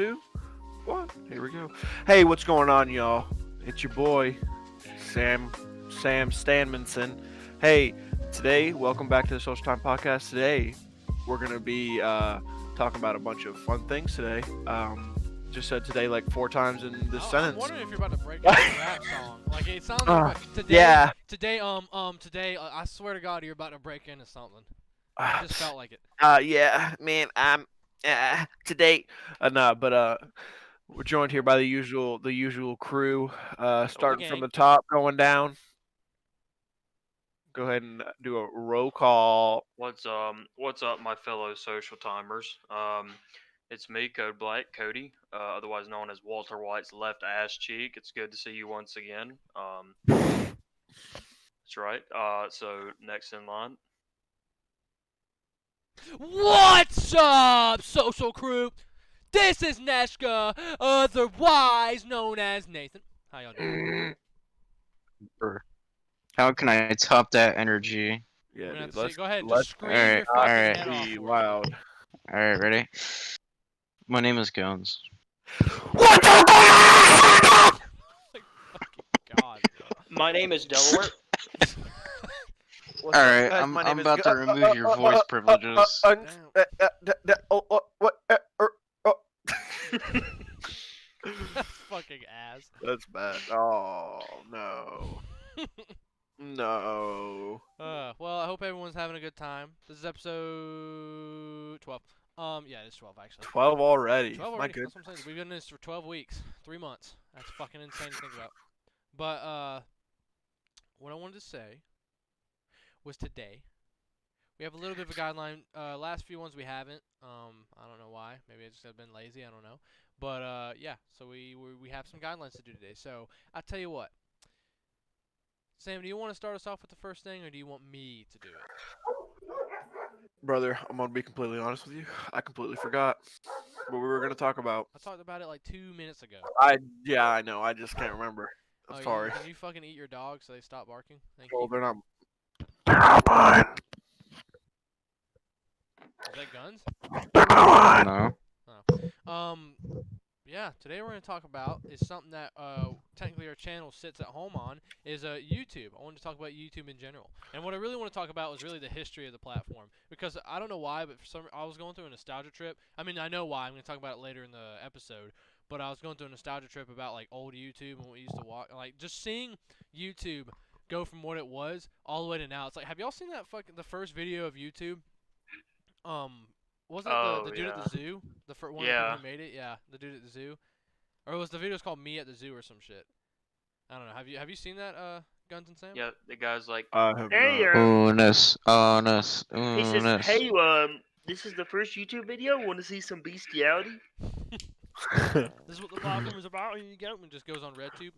2, 1. Here we go. Hey, what's going on, y'all? It's your boy, Sam Stanmanson. Hey, today, welcome back to the Social Time Podcast. Today, we're going to be talking about a bunch of fun things today. Just said today like 4 times in this sentence. I'm wondering if you're about to break into a rap song. Like it sounds like today. Yeah. Today, I swear to God, you're about to break into something. I just felt like it. Yeah, man. I'm today. We're joined here by the usual crew. Starting from the top, going down. Go ahead and do a roll call. What's up, my fellow social timers? It's me, Code Black, Cody, otherwise known as Walter White's left ass cheek. It's good to see you once again. That's right. So next in line. What's up, social crew? This is Neshka, otherwise known as Nathan. How y'all doing? How can I top that energy? Yeah, dude, go ahead and let's- just scream your fucking alright. head off. Be for loud. Alright, ready? My name is Gones. What the fuck? God. My name is Delaware. Alright, I'm about to remove your voice privileges. That's fucking ass. That's bad. Oh no. No. Well, I hope everyone's having a good time. This is episode 12. Yeah, it's 12 actually. 12 already. 12 My already. goodness. That's what I'm saying. We've been doing this for 12 weeks, 3 months. That's fucking insane to think about. But what I wanted to say was today we have a little bit of a guideline. Last few ones we haven't. I don't know why. Maybe I just have been lazy. I don't know. But yeah. So we have some guidelines to do today. So I'll tell you what. Sam, do you want to start us off with the first thing, or do you want me to do it? Brother, I'm gonna be completely honest with you. I completely forgot what we were gonna talk about. I talked about it like 2 minutes ago. Yeah, I know. I just can't remember. I'm sorry. Can you fucking eat your dog so they stop barking? Thank you. They're not mine. Is that guns? They're not mine. No. Yeah, today we're going to talk about is something that technically our channel sits at home on is YouTube. I wanted to talk about YouTube in general. And what I really want to talk about was really the history of the platform. Because I don't know why, but I was going through a nostalgia trip. I mean, I know why. I'm going to talk about it later in the episode. But I was going through a nostalgia trip about like old YouTube and what we used to watch. Like just seeing YouTube go from what it was all the way to now. It's like, have y'all seen that the first video of YouTube? Wasn't it the dude at the zoo? The first one who made it? Yeah, the dude at the zoo. Or was the video's called Me at the Zoo or some shit? I don't know. Have you seen that, Guns and Sam? Yeah, the guy's like, Hey, Unus. he says, hey, this is the first YouTube video. Want to see some bestiality? This is what the platform is about. And you get it and just goes on RedTube.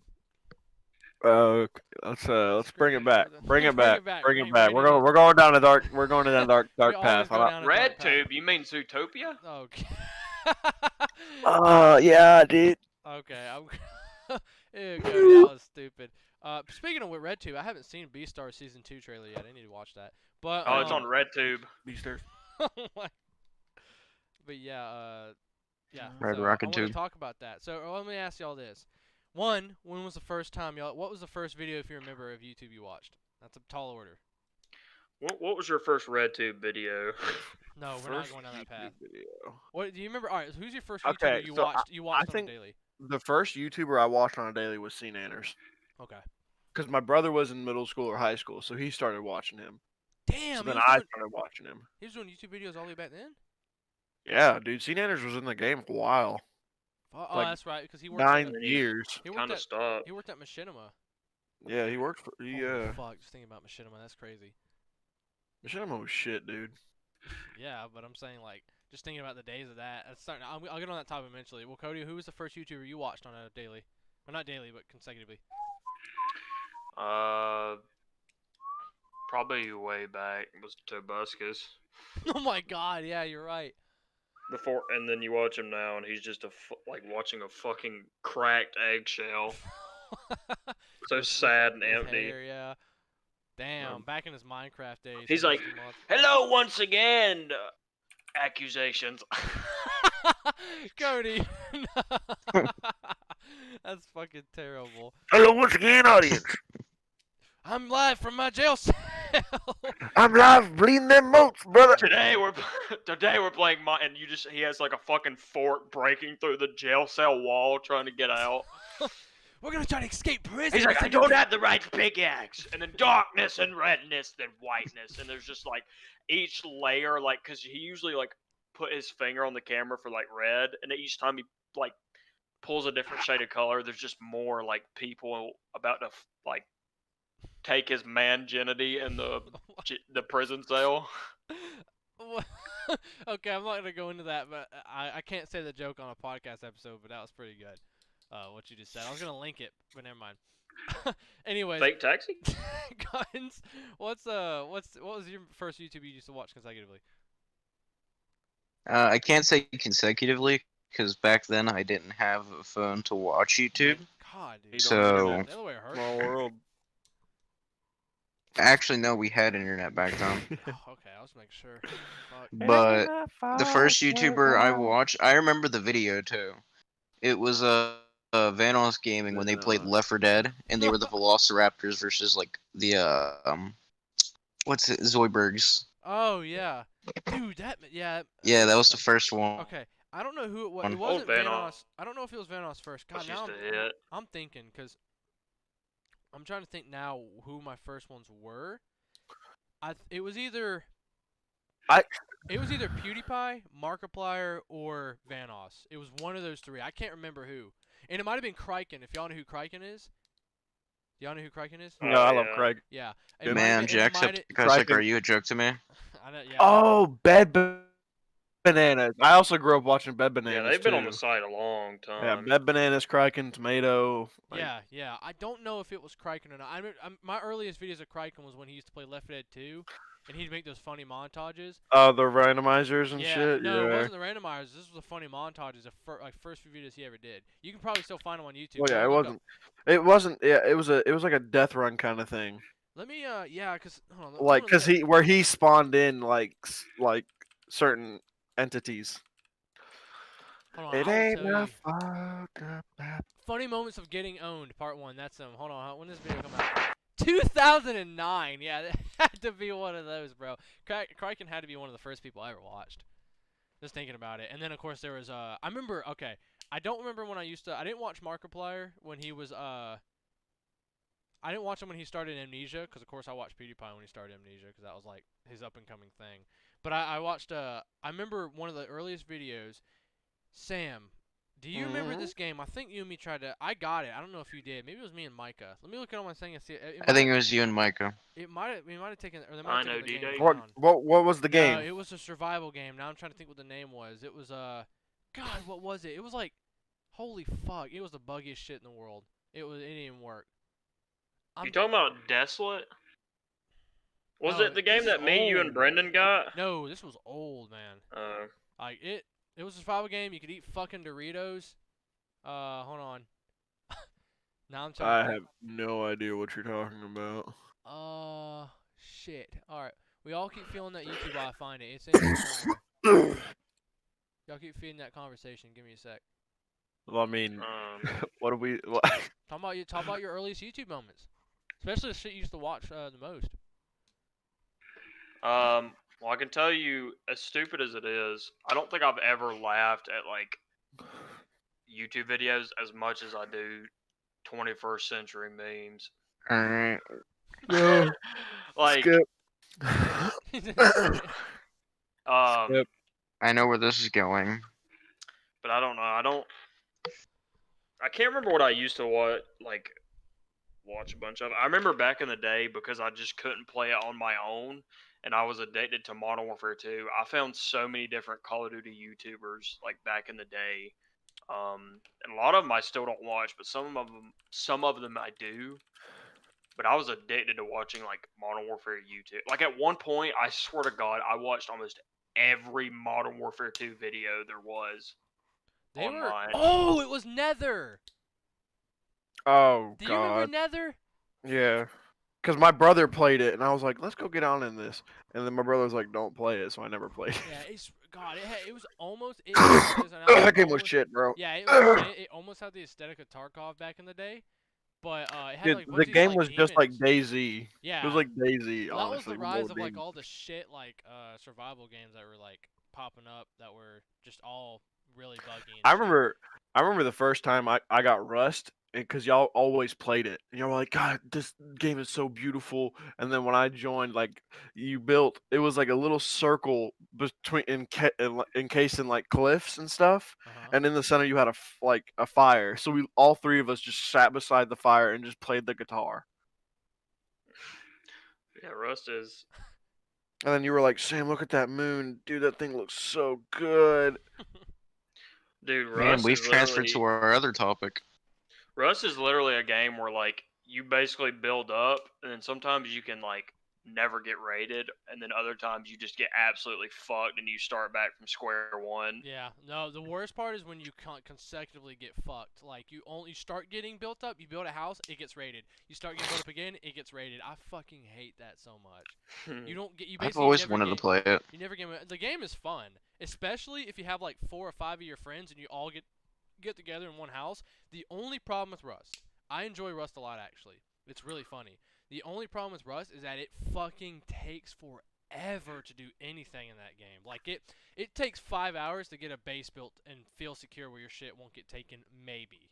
Let's bring it back. Bring it back. Bring it back. We're going down a dark. We're going down a dark path. Red Tube? You mean Zootopia? Okay. Yeah, dude. Okay. Ew, Cody, that was stupid. Speaking of RedTube, I haven't seen Beastar Season 2 trailer yet. I need to watch that. But it's on RedTube. Beasters. But yeah, Red so Rocket I want Tube. to talk about that. So let me ask y'all this. One, when was the first time what was the first video, if you remember, of YouTube you watched? That's a tall order. What was your first RedTube video? No, we're not going down that path. Video. What do you remember? All right, who's your first YouTuber you watched? You watched on a daily. The first YouTuber I watched on a daily was Seen Annus. Okay. Because my brother was in middle school or high school, so he started watching him. Damn. So then I started watching him. He was doing YouTube videos all the way back then. Yeah, dude. Seen Annus was in the game for a while. Oh, Like, that's right, because he worked 9 years. He worked Kind of stopped. He worked at Machinima. Yeah, he worked for. Oh, fuck, just thinking about Machinima, that's crazy. Machinima was shit, dude. Yeah, but I'm saying like just thinking about the days of that. That's starting. I'll get on that topic eventually. Well, Cody, who was the first YouTuber you watched on a daily? Or not daily, but consecutively. Probably way back was Tobuscus. Oh my God, yeah, you're right. And then you watch him now, and he's just like watching a fucking cracked eggshell. So sad and empty. Hair, yeah. Damn, back in his Minecraft days. He's like, hello once again. Accusations. Cody. That's fucking terrible. Hello, once again, audience. I'm live from my jail cell. I'm live bleeding them moats, brother. Today we're playing and he has like a fucking fork breaking through the jail cell wall trying to get out. We're gonna try to escape prison. He's like, I don't have the right pickaxe, and then darkness and redness, then whiteness, and there's just like each layer, like, cause he usually like put his finger on the camera for like red, and each time he like pulls a different shade of color, there's just more like people about to like take his manginity in the prison cell. Okay, I'm not gonna go into that, but I can't say the joke on a podcast episode, but that was pretty good. What you just said. I was gonna link it, but never mind. Anyways, Fake taxi. Guns, what was your first YouTube you used to watch consecutively? I can't say consecutively because back then I didn't have a phone to watch YouTube. God, dude. So The other way hurt. Small world. actually, no, we had internet back then. Oh, okay, I was making sure. Fuck. But the first YouTuber I watched, I remember the video too. It was Vanos Gaming when they played Left 4 Dead, and they were the Velociraptors versus like the what's it, Zoidbergs. Oh yeah, dude, yeah. Yeah, that was the first one. Okay, I don't know who it was. One. It wasn't Old Vanoss. Vanoss. I don't know if it was Vanoss first. God, Which now used to hit. I'm thinking because I'm trying to think now who my first ones were. It was either PewDiePie, Markiplier, or Vanoss. It was one of those three. I can't remember who. And it might have been Kraken. If y'all know who Kraken is. Do y'all know who Kraken is? No, I love yeah. Craig. Yeah. Good Man, Jacksepticeye, like, Kraken. are you a joke to me? I know, yeah. Oh, Bed Bananas. I also grew up watching Bed Bananas. Yeah, they've been on too. the site a long Yeah, time. Bed Bananas, Kraken, Tomato. Like, Yeah. I don't know if it was Kraken or not. My earliest videos of Kraken was when he used to play Left 4 Dead 2, and he'd make those funny montages. Oh, the randomizers and Yeah, shit. no, yeah. it wasn't the randomizers. This was the funny montages of first few videos he ever did. You can probably still find them on YouTube. Well, yeah, Go it look wasn't. up- It wasn't. Yeah, it was like a death run kind of thing. Let me yeah, cause hold on. I'm Like, gonna look up- where he spawned in like certain entities. hold on, It I will ain't tell my you. fault. Funny moments of getting owned, part 1. That's hold on. When did this video come out? 2009. Yeah, that had to be one of those, bro. Kraken had to be one of the first people I ever watched. Just thinking about it. And then of course there was I remember, okay, I don't remember when I didn't watch Markiplier when he was I didn't watch him when he started Amnesia, because of course I watched PewDiePie when he started Amnesia, because that was like his up and coming thing. But I watched I remember one of the earliest videos. Sam, do you remember this game? I think you and me tried to. I got it. I don't know if you did. Maybe it was me and Micah. Let me look it on my thing and see. I think it was you and Micah. We might have taken. Or they I might have know taken the D-Day. game What down. what was the game? No, it was a survival game. Now I'm trying to think what the name was. It was God, what was it? It was like, holy fuck! It was the buggiest shit in the world. It didn't even work. You talking about Desolate? Was No, it the game this is that me, you, and old. Brendan got? No, this was old, man. Like it was a survival game. You could eat fucking Doritos. Hold on. Now I'm trying. I have no idea what you're talking about. Shit. All right. We all keep feeling that YouTube while I find it. It's in here somewhere. Y'all keep feeding that conversation. Give me a sec. Well, I mean, Um, what do we? What? Talk about your earliest YouTube moments, especially the shit you used to watch the most. well, I can tell you, as stupid as it is, I don't think I've ever laughed at like YouTube videos as much as I do 21st century memes. Alright. No. Like, Skip. um, I know where this is going. but I don't know. I can't remember what I used to watch a bunch of. I remember back in the day, because I just couldn't play it on my own, and I was addicted to Modern Warfare 2. I found so many different Call of Duty YouTubers like back in the day, and a lot of them I still don't watch, but some of them I do. But I was addicted to watching like Modern Warfare YouTube. Like at one point, I swear to God, I watched almost every Modern Warfare 2 video there was. They were. Online. Oh, it was Nether. Oh Do you remember God. Nether? Yeah. because my brother played it, and I was like, let's go get on in this. And then my brother was like, don't play it, so I never played it. Yeah, it was almost it is an That game was almost shit, bro. yeah it almost had the aesthetic of Tarkov back in the day, but it had Dude, like a bunch the of these game like was just like demons. DayZ. It was Yeah, like DayZ, well, that was honestly. the with rise no of like demons. all the shit like survival games that were like popping up that were just all really buggy and I shit. remember, I remember the first time I got Rust, because y'all always played it, and y'all were like, God, this game is so beautiful. And then when I joined, like, you built, it was like a little circle between encased in like cliffs and stuff, Uh-huh. and in the center you had like a fire. So we all three of us just sat beside the fire and just played the guitar. Yeah, Rust is. And then you were like, Sam, look at that moon, dude. That thing looks so good. Dude, Man, we've transferred to our other topic. Rust is literally a game where like you basically build up, and then sometimes you can like never get raided, and then other times you just get absolutely fucked and you start back from square one. Yeah, no, the worst part is when you consecutively get fucked. Like, you start getting built up, you build a house, it gets raided. You start getting built up again, it gets raided. I fucking hate that so much. You don't get, you I've basically always never wanted to get, play it. you never get, the game is fun. Especially if you have like 4 or 5 of your friends and you all get together in one house. The only problem with Rust, I enjoy Rust a lot actually. It's really funny. The only problem with Rust is that it fucking takes forever to do anything in that game. Like it takes 5 hours to get a base built and feel secure where your shit won't get taken. Maybe.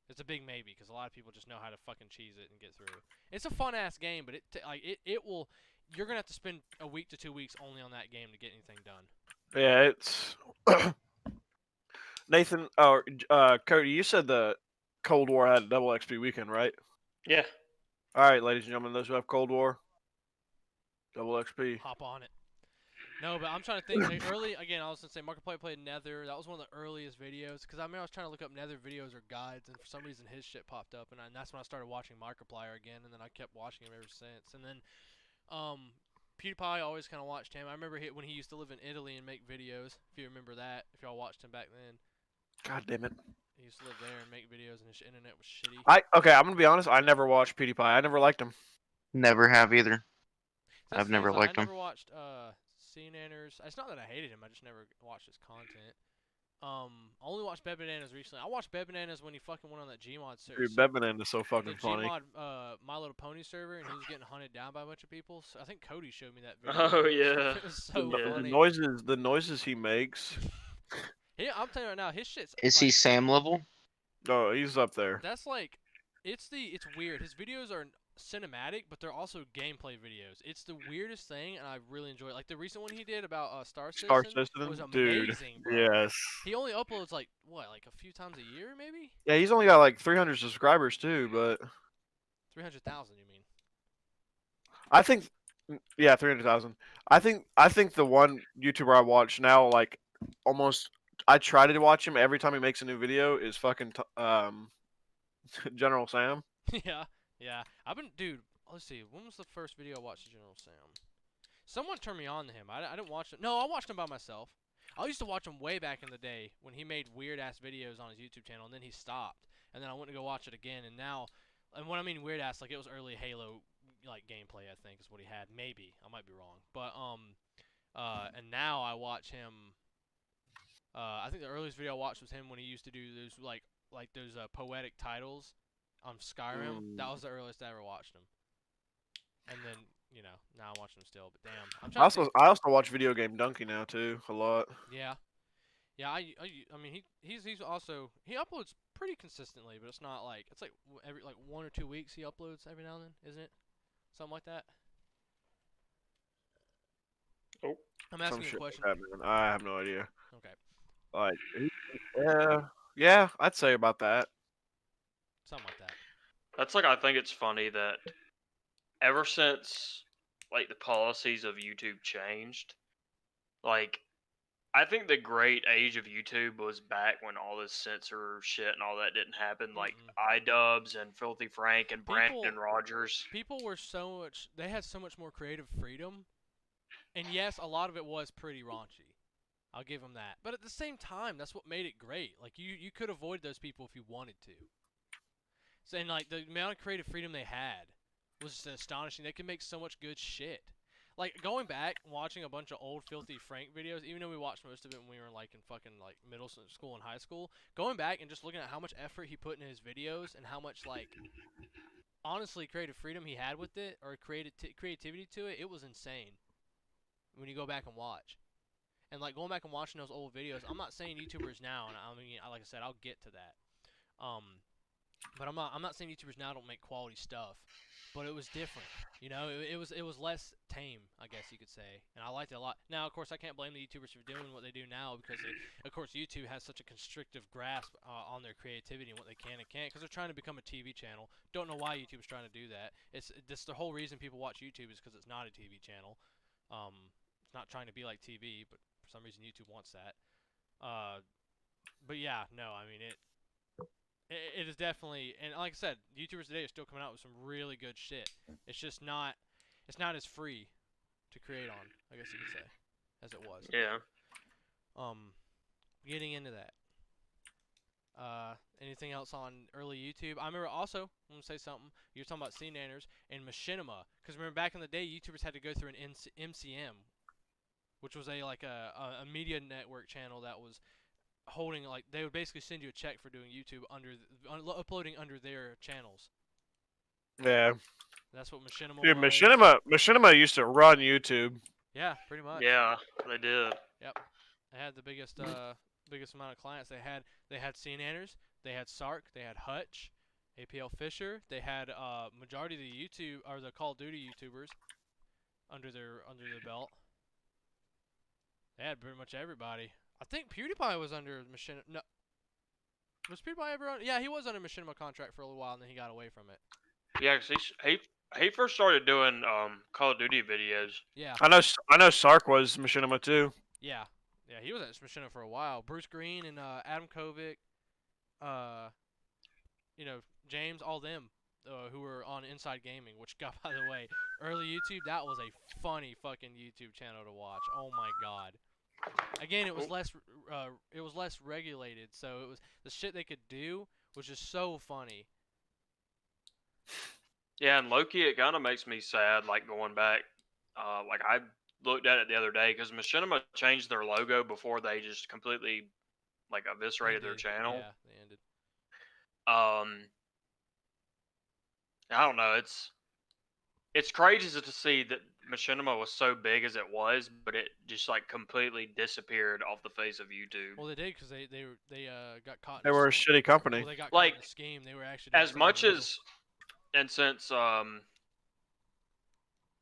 It's a big maybe because a lot of people just know how to fucking cheese it and get through. It's a fun ass game, but it will. You're gonna have to spend a week to 2 weeks only on that game to get anything done. Yeah, it's Nathan. Or Cody, you said the Cold War had a double XP weekend, right? Yeah. All right, ladies and gentlemen, those who have Cold War, double XP. Hop on it. No, but I'm trying to think. Like, again, I was gonna say Markiplier played Nether. That was one of the earliest videos because I remember I was trying to look up Nether videos or guides, and for some reason his shit popped up, and that's when I started watching Markiplier again, and then I kept watching him ever since. And then, PewDiePie, I always kind of watched him. I remember when he used to live in Italy and make videos. If you remember that, if y'all watched him back then. God damn it! He used to live there and make videos, and his internet was shitty. Okay, I'm gonna be honest. I never watched PewDiePie. I never liked him. Never have either. That's I've the thing, never is, liked I him. never watched CNNers. It's not that I hated him. I just never watched his content. I only watched Bed Bananas recently. I watched Bed Bananas when he fucking went on that Gmod server. Dude, Bevan is so The fucking funny. Gmod My Little Pony server, and he was getting hunted down by a bunch of people. So I think Cody showed me that video. Oh yeah. It was so Yeah. funny. The noises he makes. I'm telling you right now, his shit's Is like, he Sam level? Oh, he's up there. that's like, it's weird. His videos are cinematic, but they're also gameplay videos. It's the weirdest thing, and I really enjoy it. Like the recent one he did about Star Star Citizen System, was dude. amazing, bro. Yes. He only uploads like a few times a year, maybe Yeah, he's only got like 300 subscribers too, but 300,000. You mean? I think, yeah, 300,000. I think the one YouTuber I watch now, like almost, I try to watch him every time he makes a new video is fucking General Sam. Yeah. Dude. Let's see. When was the first video I watched of General Sam? Someone turned me on to him. I didn't watch it. No, I watched him by myself. I used to watch him way back in the day when he made weird ass videos on his YouTube channel, and then he stopped. And then I went to go watch it again, and now, and when I mean weird ass, like it was early Halo like gameplay. I think is what he had. Maybe I might be wrong, but and now I watch him. I think the earliest video I watched was him when he used to do those like those poetic titles on Skyrim. That was the earliest I ever watched him. And then, now I'm watching him still. But damn, I'm trying to think. I also watch Video Game Donkey now too a lot. Yeah. I mean he's also he uploads pretty consistently, but it's not like it's like every 1 or 2 weeks he uploads every now and then, isn't it? Something like that. Oh. I'm Some asking you a shit question. like that, man. I have no idea. Okay. Like, yeah, I'd say about that. Something like that. That's like I think it's funny that ever since like the policies of YouTube changed, like I think the great age of YouTube was back when all this censor shit and all that didn't happen, like iDubbbz and Filthy Frank and Brandon Rogers. People were they had so much more creative freedom. And yes, a lot of it was pretty raunchy. I'll give them that. But at the same time, that's what made it great. Like you could avoid those people if you wanted to. So, and like the amount of creative freedom they had was just astonishing. They could make so much good shit. Like going back and watching a bunch of old Filthy Frank videos, even though we watched most of it when we were like in fucking like middle school and high school, going back and just looking at how much effort he put in his videos and how much like honestly creative freedom he had with it or creativity to it, it was insane. When you go back and watch. And like going back and watching those old videos, I'm not saying YouTubers now, and I mean, like I said, I'll get to that. But I'm not saying YouTubers now don't make quality stuff, but it was different. You know, it was less tame, I guess you could say, and I liked it a lot. Now, of course, I can't blame the YouTubers for doing what they do now because, of course, YouTube has such a constrictive grasp on their creativity and what they can and can't because they're trying to become a TV channel. Don't know why YouTube's trying to do that. It's the whole reason people watch YouTube is because it's not a TV channel. It's not trying to be like TV, but for some reason YouTube wants that. But yeah, no, I mean it is definitely, and like I said, YouTubers today are still coming out with some really good shit. It's just not as free to create on, I guess you could say, as it was. Yeah. Getting into that. Anything else on early YouTube? I remember also, I'm gonna say something. You were talking about CNanners and Machinima, because remember back in the day, YouTubers had to go through an MCM, which was a media network channel that was holding like they would basically send you a check for doing YouTube uploading under their channels. Yeah. That's what Machinima Dude, was. Machinima used to run YouTube. Yeah, pretty much. Yeah, they did. Yep. They had the biggest amount of clients. They had CNanners, they had Sark, they had Hutch, APL Fisher, they had majority of the YouTube or the Call of Duty YouTubers under their belt. They had pretty much everybody. I think PewDiePie was under Machinima. No, was PewDiePie ever on? Yeah, he was under Machinima contract for a little while, and then he got away from it. Yeah, 'cause he first started doing Call of Duty videos. Yeah. I know Sark was Machinima too. Yeah, he was at Machinima for a while. Bruce Green and Adam Kovic, James, all them who were on Inside Gaming, which got, by the way, early YouTube, that was a funny fucking YouTube channel to watch. Oh my god. Again, it was less regulated, so it was the shit they could do was just so funny. Yeah, and Loki, it kind of makes me sad, like going back. Like I looked at it the other day because Machinima changed their logo before they just completely like eviscerated their channel. Yeah, they ended. I don't know. It's crazy to see that Machinima was so big as it was, but it just like completely disappeared off the face of YouTube. Well, they did because they got caught. They were a shitty company. Well, they got like caught in the scheme. They were actually as much as, and since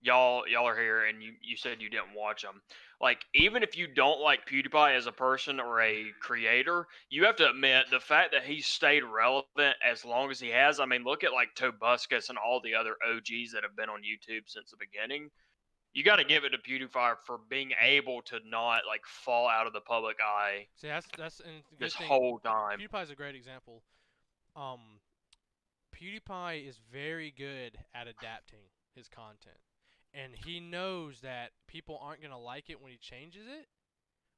y'all are here and you said you didn't watch them. Like, even if you don't like PewDiePie as a person or a creator, you have to admit the fact that he stayed relevant as long as he has. I mean, look at like Tobuscus and all the other OGs that have been on YouTube since the beginning. You got to give it to PewDiePie for being able to not like fall out of the public eye. See, that's this whole time. PewDiePie is a great example. PewDiePie is very good at adapting his content. And he knows that people aren't going to like it when he changes it,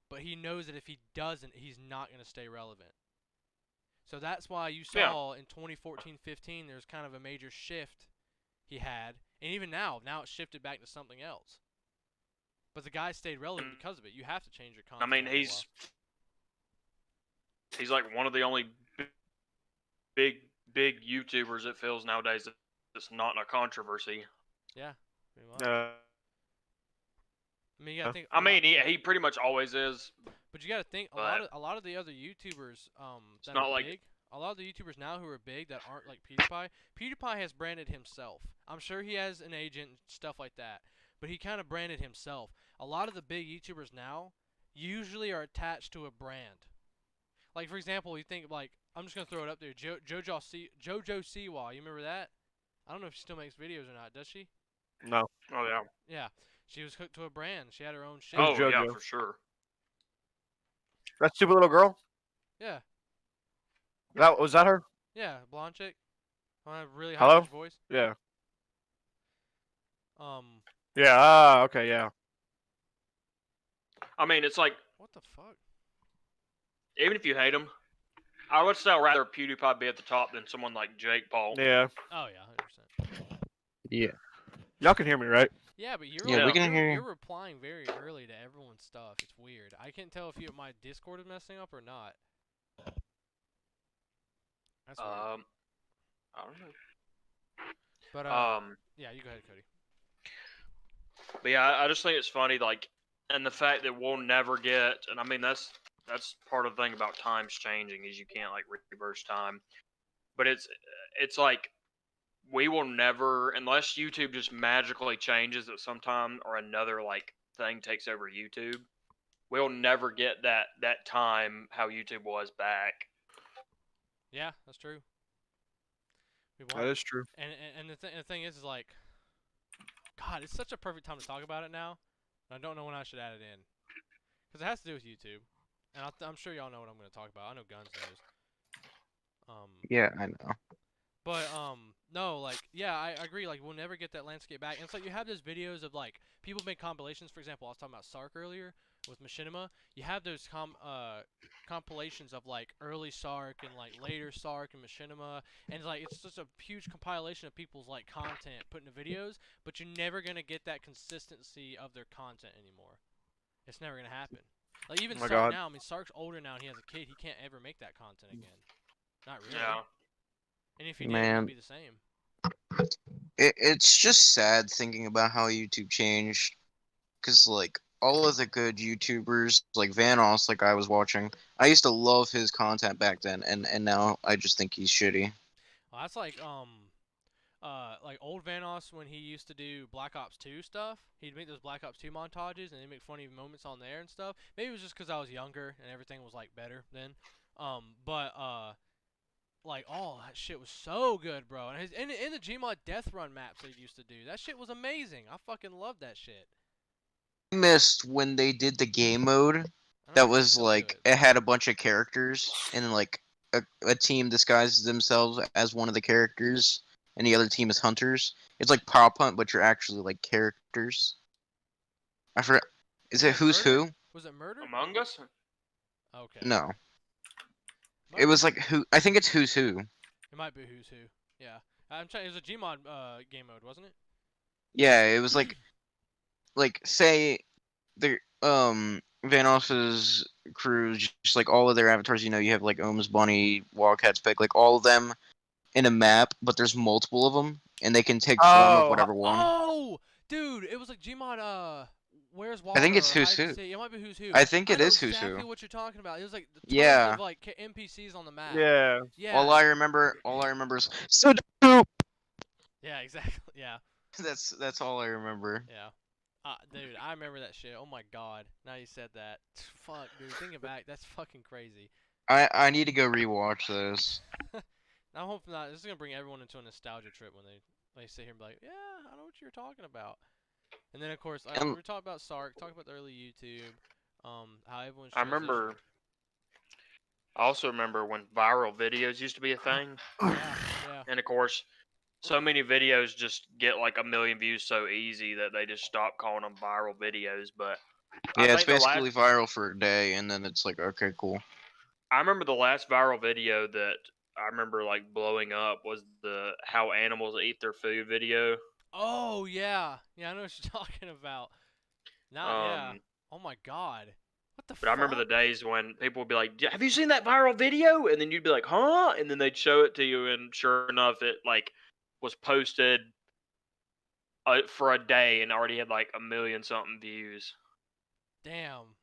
but he knows that if he doesn't, he's not going to stay relevant. So that's why you saw in 2014-15 there's kind of a major shift he had. And even now it's shifted back to something else. But the guy stayed relevant because of it. You have to change your content. I mean, he's like one of the only big YouTubers it feels nowadays that's not in a controversy. Yeah. I mean, you gotta think. I mean, he pretty much always is. But you gotta think a lot of the other YouTubers that are big. A lot of the YouTubers now who are big that aren't like PewDiePie. PewDiePie has branded himself. I'm sure he has an agent and stuff like that, but he kind of branded himself. A lot of the big YouTubers now usually are attached to a brand. Like for example, you think like I'm just gonna throw it up there. JoJo Siwa. You remember that? I don't know if she still makes videos or not. Does she? No. Oh yeah. Yeah, she was hooked to a brand. She had her own shit. Oh JoJo. yeah, for sure. That stupid little girl? Yeah. Was that her? Yeah, blonde chick. I have really Hello? high voice. Yeah. Yeah. Okay. Yeah. I mean, it's like What the fuck? even if you hate him, I would still rather PewDiePie be at the top than someone like Jake Paul. Yeah. Oh yeah, 100%. Yeah. Y'all can hear me, right? Yeah, but you're Yeah, we can hear you're you. replying very early to everyone's stuff. It's weird. I can't tell if my Discord is messing up or not. That's weird. I don't know. But yeah, you go ahead, Cody. But yeah, I just think it's funny, like, and the fact that we'll never get, and I mean that's part of the thing about times changing is you can't like reverse time. But it's like we will never, unless YouTube just magically changes at some time or another like thing takes over YouTube, we'll never get that time how YouTube was back. Yeah, that's true. We That won't. is true. And the thing is like, God, it's such a perfect time to talk about it now. I don't know when I should add it in, because it has to do with YouTube, and I'm sure y'all know what I'm going to talk about. I know Guns knows. Yeah, I know. But no, like, yeah, I agree. Like, we'll never get that landscape back. And it's like you have those videos of like people make compilations. For example, I was talking about Sark earlier with Machinima. You have those compilations of like early Sark and like later Sark and Machinima, and like it's just a huge compilation of people's like content put into videos. But you're never gonna get that consistency of their content anymore. It's never gonna happen. Like even Oh my Sark God. now. I mean, Sark's older now and he has a kid. He can't ever make that content again. Not really. Yeah. And if he did, it Man, wouldn't be the same. it's just sad thinking about how YouTube changed. Because, like, all of the good YouTubers, like Vanos, like I was watching, I used to love his content back then, and now I just think he's shitty. Well, that's like old Vanos when he used to do Black Ops 2 stuff. He'd make those Black Ops 2 montages and he'd make funny moments on there and stuff. Maybe it was just because I was younger and everything was like better then. But like all that shit was so good, bro. And in the Gmod Death Run maps that he used to do, that shit was amazing. I fucking loved that shit. I missed when they did the game mode I know that it's was so like, good. it had a bunch of characters, and like a team disguises themselves as one of the characters, and the other team is hunters. It's like Pop Hunt, but you're actually like characters. I forgot. Is Was it it Who's Murder? Who? Was it Murder? Among Us? Okay. No. It was Murder. like who? I think it's Who's Who. It might be Who's Who. Yeah. I'm trying. It was a Gmod game mode, wasn't it? Yeah, it was like say the Vanos's crew, just like all of their avatars. You know, you have like Ohms, Bunny, Wildcats, Peg, like all of them in a map, but there's multiple of them, and they can take form of Oh, whatever one. Oh, dude, it was like Gmod. Where's I think Waldo it's or Who's Hide and Who. Seek. It might be Who's Who. I think I it know is Who's exactly Who. what you're talking about. It was like the tons Yeah. of like NPCs on the map. yeah. Yeah. All I remember is so dope. Yeah, exactly. Yeah. That's all I remember. Yeah. Dude, I remember that shit. Oh my god. Now you said that. Fuck, dude. Thinking back, that's fucking crazy. I need to go rewatch this. I'm hoping that this is gonna bring everyone into a nostalgia trip when they sit here and be like, yeah, I know what you're talking about. And then of course, we were talking about Sark, talking about the early YouTube, how everyone's I transitioned. remember. I also remember when viral videos used to be a thing. Yeah. And of course, so many videos just get like 1 million views so easy that they just stop calling them viral videos. But I Yeah, it's think the last, basically viral for a day, and then it's like, okay, cool. I remember the last viral video that I remember like blowing up was the how animals eat their food video. Oh yeah, I know what you're talking about. Now, yeah. Um, Oh my god, what the but I remember the fuck? days when people would be like, "Have you seen that viral video?" And then you'd be like, "Huh?" And then they'd show it to you, and sure enough, it like was posted for a day and already had like 1 million something views. Damn.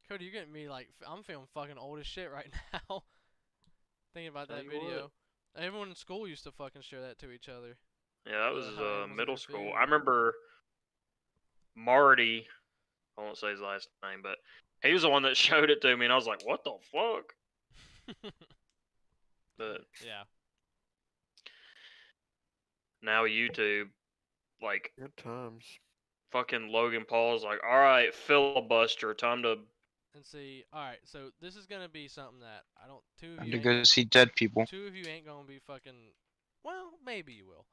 Cody, you're getting me like I'm feeling fucking old as shit right now. Thinking about Tell that you video. Everyone in school used to fucking share that to each other. Yeah, that was How animals eat middle their school. food. I remember Marty. I won't say his last name, but he was the one that showed it to me, and I was like, "What the fuck?" But Yeah. now YouTube, like Good times. fucking Logan Paul's like, "All right, filibuster, time to." And see, alright, so this is gonna be something that I don't I have to go see dead people. two of you ain't gonna be fucking well, maybe you will.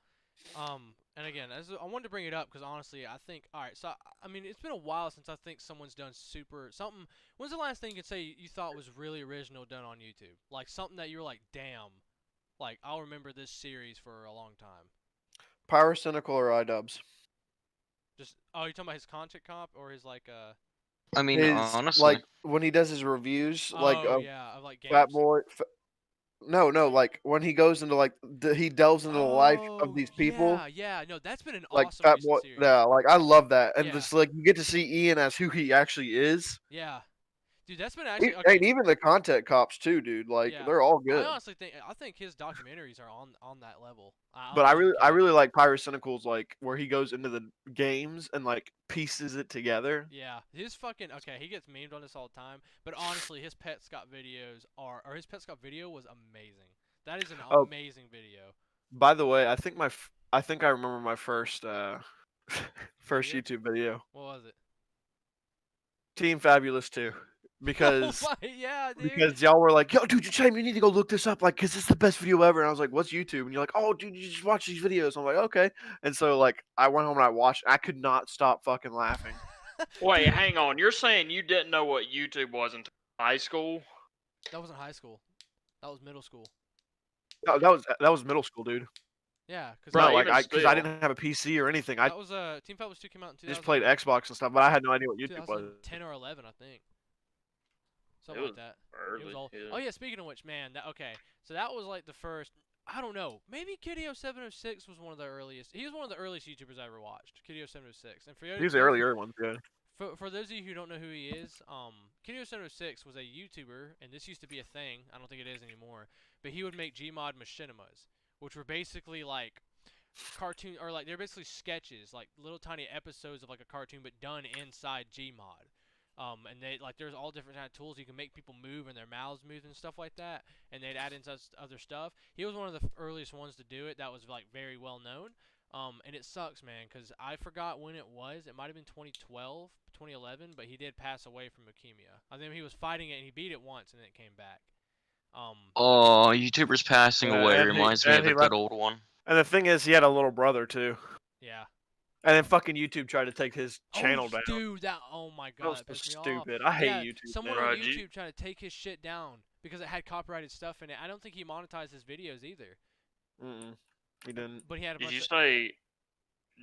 And again, I wanted to bring it up because honestly, I think, alright, so I mean, it's been a while since I think someone's done something. When's the last thing you could say you thought was really original done on YouTube? Like something that you were like, damn, like I'll remember this series for a long time. Pyrocynical or iDubbbz? Just you're talking about his content comp or his I mean, His honestly, like when he does his reviews, like Oh of yeah, of like Fat games. Boy. No, like when he goes into like he delves into the life of Oh these people, yeah. No, that's been an like awesome Fat recent Boy. series. Yeah, like I love that, and Yeah. just like you get to see Ian as who he actually is. Yeah, dude, that's been actually okay. And even the content cops too, dude. Like Yeah, they're all I good. honestly think his documentaries are on that level. But I'm not even I kidding. really like Pyrocynical's like where he goes into the games and like pieces it together. Yeah, his fucking okay. He gets memed on this all the time, but honestly, his Pet Scott videos or his Pet Scott video was amazing. That is an Oh, amazing video. by the way, I think I remember my first first Video? YouTube video. What was it? Team Fabulous 2. Oh Because my, yeah, dude. y'all were like, yo, dude, Shame, you need to go look this up, like, cause it's the best video ever. And I was like, what's YouTube? And you're like, oh, dude, you just watch these videos. I'm like, okay. And so like, I went home and I watched. I could not stop fucking laughing. Wait, Dude, hang on. You're saying you didn't know what YouTube was until high school? that wasn't high school. That was middle school. No, that was middle school, dude. Yeah, because Bro, No, like even because I still. didn't have a PC or anything. I that was Team Fabulous 2 came out in just played Xbox and stuff, but I had no idea what YouTube was. 2010 or 11, I think. Something It like that. Early. It was all. Yeah. Oh yeah, speaking of which, man. Okay, so that was like the first. I don't know. Maybe Kiddio706 was one of the earliest. He was one of the earliest YouTubers I ever watched. Kiddio706, and for He was the earlier ones, yeah. For those of you who don't know who he is, Kiddio706 was a YouTuber, and this used to be a thing. I don't think it is anymore. But he would make Gmod machinimas, which were basically like cartoon or like they're basically sketches, like little tiny episodes of like a cartoon, but done inside Gmod. And they like there's all different kind of tools you can make people move and their mouths move and stuff like that, and they'd add in other stuff. He was one of the earliest ones to do it. That was like very well known. And it sucks, man, because I forgot when it was. It might have been 2012, 2011, but he did pass away from leukemia. I think he was fighting it and he beat it once and then it came back. oh, YouTubers passing away and reminds me of he a good old one. And the thing is, he had a little brother too. Yeah. And then fucking YouTube tried to take his channel down. Dude, oh my god, That that was pissed so me off. stupid. I hate Yeah, YouTube. someone man. on Bro, did you- YouTube tried to take his shit down because it had copyrighted stuff in it. I don't think he monetized his videos either. He didn't. But he had a Did bunch you of... say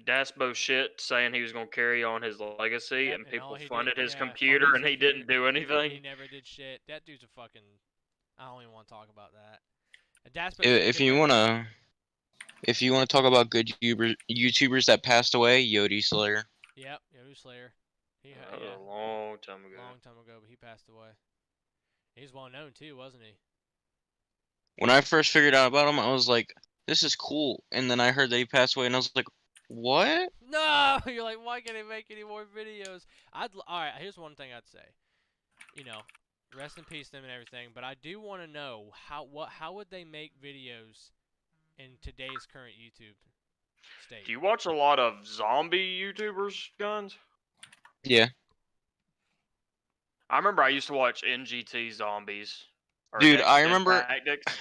Dasbo shit saying he was going to carry on his legacy Yep, and and people all he funded did- his yeah, computer funded and his he didn't do computer. He anything? never did shit. That dude's a fucking... I don't even want to talk about that. And Daspo If you wanna talk about good YouTubers that passed away, Yodi Slayer. Yep, Yodu Slayer. That was a long time ago. Long time ago, but he passed away. He's well known too, wasn't he? When I first figured out about him, I was like, "This is cool," and then I heard that he passed away, and I was like, "What?" No, you're like, why can't he make any more videos? All right. Here's one thing I'd say. You know, rest in peace to them and everything. But I do want to know how would they make videos in today's current YouTube state? Do you watch a lot of zombie YouTubers, Guns? Yeah, I remember I used to watch NGT Zombies. Or dude, Next I Gen remember. Tactics.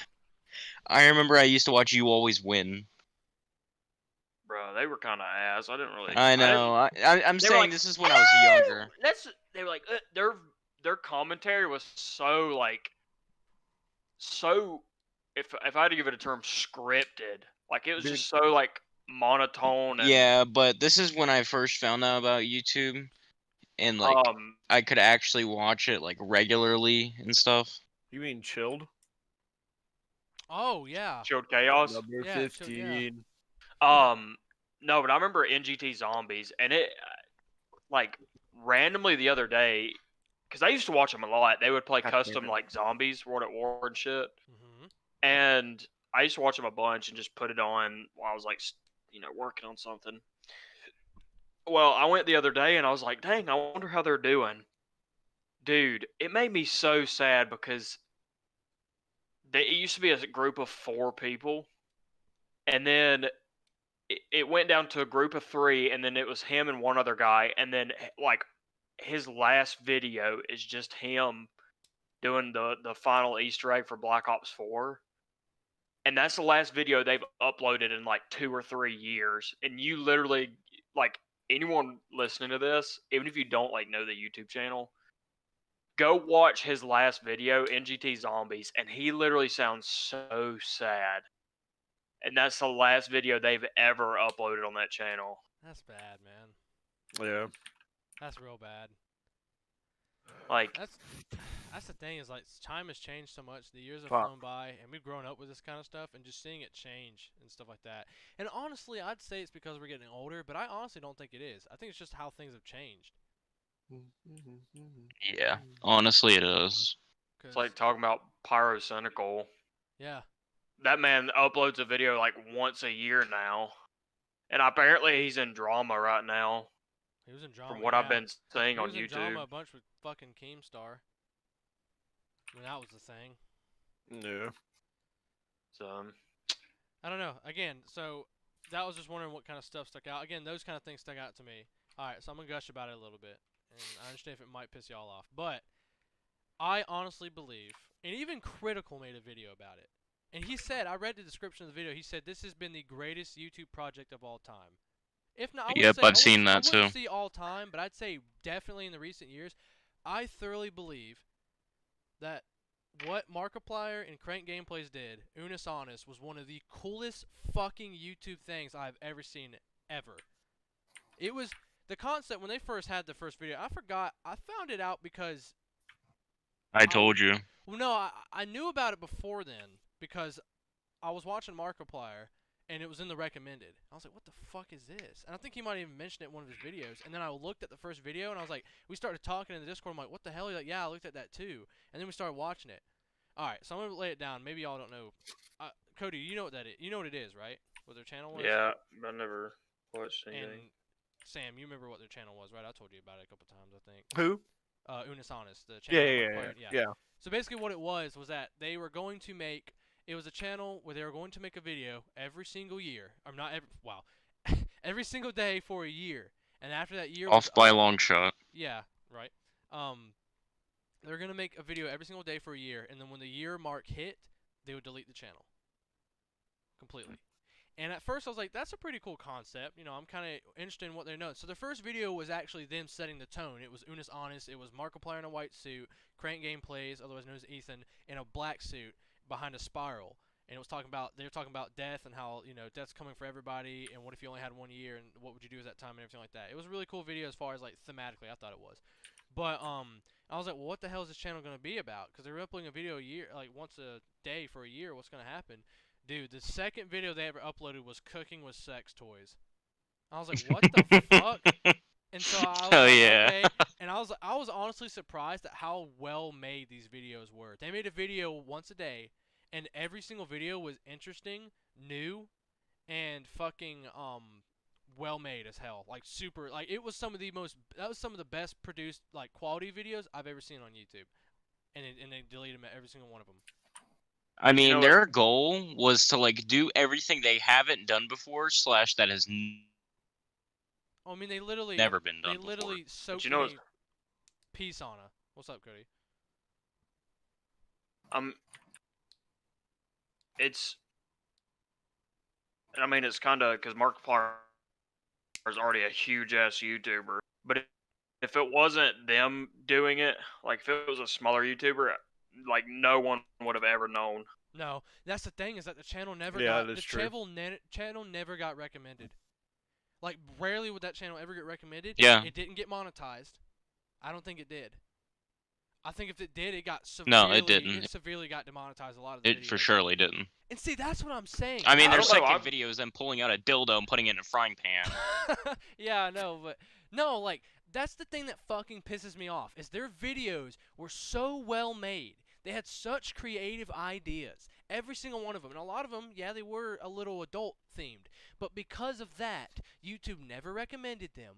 I used to watch You Always Win. Bro, they were kind of ass. I didn't really. I know. I'm They were saying like, this is when I was younger. They were like their commentary was so like so. If I had to give it a term, scripted. Like it was just so like monotone. And, Yeah, but this is when I first found out about YouTube, and like I could actually watch it like regularly and stuff. You mean Chilled? Oh yeah. Chilled Chaos. Number Yeah, 15. No, but I remember NGT Zombies, and it like randomly the other day, because I used to watch them a lot. They would play God custom damn it. like zombies, World at War and shit, hmm and I used to watch them a bunch and just put it on while I was like, working on something. Well, I went the other day and I was like, dang, I wonder how they're doing. Dude, it made me so sad because it used to be a group of 4 people, and then it went down to a group of 3, and then it was him and one other guy, and then like his last video is just him doing the final Easter egg for Black Ops 4. And that's the last video they've uploaded in like 2 or 3 years. And you literally, like, anyone listening to this, even if you don't like know the YouTube channel, go watch his last video, NGT Zombies, and he literally sounds so sad. and that's the last video they've ever uploaded on that channel. That's bad, man. Yeah. That's real bad. Like, That's the thing is, like, time has changed so much. The years have Fuck. flown by, and we've grown up with this kind of stuff, and just seeing it change and stuff like that. And honestly, I'd say it's because we're getting older, but I honestly don't think it is. I think it's just how things have changed. Yeah, honestly, it is. it's like talking about Pyrocynical. Yeah. That man uploads a video like once a year now, and apparently he's in drama right now. He was in drama. From what yeah. I've been saying he on was in YouTube. drama a bunch with fucking Keemstar. When that was the thing. Yeah. So, I don't know. Again, so that was just wondering what kind of stuff stuck out. Again, those kind of things stuck out to me. Alright, so I'm going to gush about it a little bit. And I understand if it might piss y'all off. But I honestly believe, and even Critical made a video about it. And he said, I read the description of the video, he said this has been the greatest YouTube project of all time. If not, Yep, I've seen that I too. wouldn't see all time, but I'd say definitely in the recent years. I thoroughly believe that what Markiplier and Crank Gameplays did, Unus Annus, was one of the coolest fucking YouTube things I've ever seen, ever. It was, the concept, when they first had the first video, I forgot, I found it out because... I told you. Well, no, I knew about it before then, because I was watching Markiplier, and it was in the recommended. I was like, what the fuck is this? And I think he might have even mentioned it in one of his videos. And then I looked at the first video, and I was like, we started talking in the Discord. I'm like, what the hell? He's like, yeah, I looked at that too. And then we started watching it. All right, so I'm going to lay it down. Maybe y'all don't know. Cody, you know what that is. You know what it is, right? What their channel was? yeah, I never watched anything. And Sam, you remember what their channel was, right? I told you about it a couple times, I think. Who? Unus Annus, the channel. Yeah. So basically what it was that they were going to make, it was a channel where they were going to make a video every single year. Or not every, wow. Every single day for a year. And after that year Off by a long shot. Yeah, right. They're going to make a video every single day for a year, and then when the year mark hit, they would delete the channel. Completely. And at first I was like, that's a pretty cool concept. You know, I'm kind of interested in what they're doing. So the first video was actually them setting the tone. It was Unus Annus. It was Markiplier in a white suit, Crank Gameplays, otherwise known as Ethan, in a black suit behind a spiral. And it was talking about, they were talking about death and how, you know, death's coming for everybody, and what if you only had 1 year, and what would you do at that time, and everything like that. It was a really cool video as far as, like, thematically, I thought it was. But, I was like, well, what the hell is this channel going to be about? Because they were uploading a video a year, like, once a day for a year. What's going to happen? Dude, the second video they ever uploaded was cooking with sex toys. I was like, what the fuck? And so I was like, yeah. okay. And I was honestly surprised at how well made these videos were. They made a video once a day, and every single video was interesting, new, and fucking well made as hell. Like super, like it was some of the best produced like quality videos I've ever seen on YouTube. And they deleted them, every single one of them. I mean, their goal was to like do everything they haven't done before / that has I mean, they literally never been done. They literally soaked pea sauna. What's up, Cody? It's. I mean, it's kind of because Markiplier is already a huge ass YouTuber, but if it wasn't them doing it, like if it was a smaller YouTuber, like no one would have ever known. No, that's the thing, is that the channel never channel never got recommended. Like rarely would that channel ever get recommended. Yeah. It didn't get monetized. I don't think it did. I think if it did, it got No, it didn't. It severely got demonetized. A lot of the videos. It for surely didn't. And see, that's what I'm saying. I mean, their second video is them pulling out a dildo and putting it in a frying pan. Yeah, I know, but no, like that's the thing that fucking pisses me off. Is their videos were so well made. They had such creative ideas. Every single one of them. And a lot of them, yeah, they were a little adult themed. But because of that, YouTube never recommended them.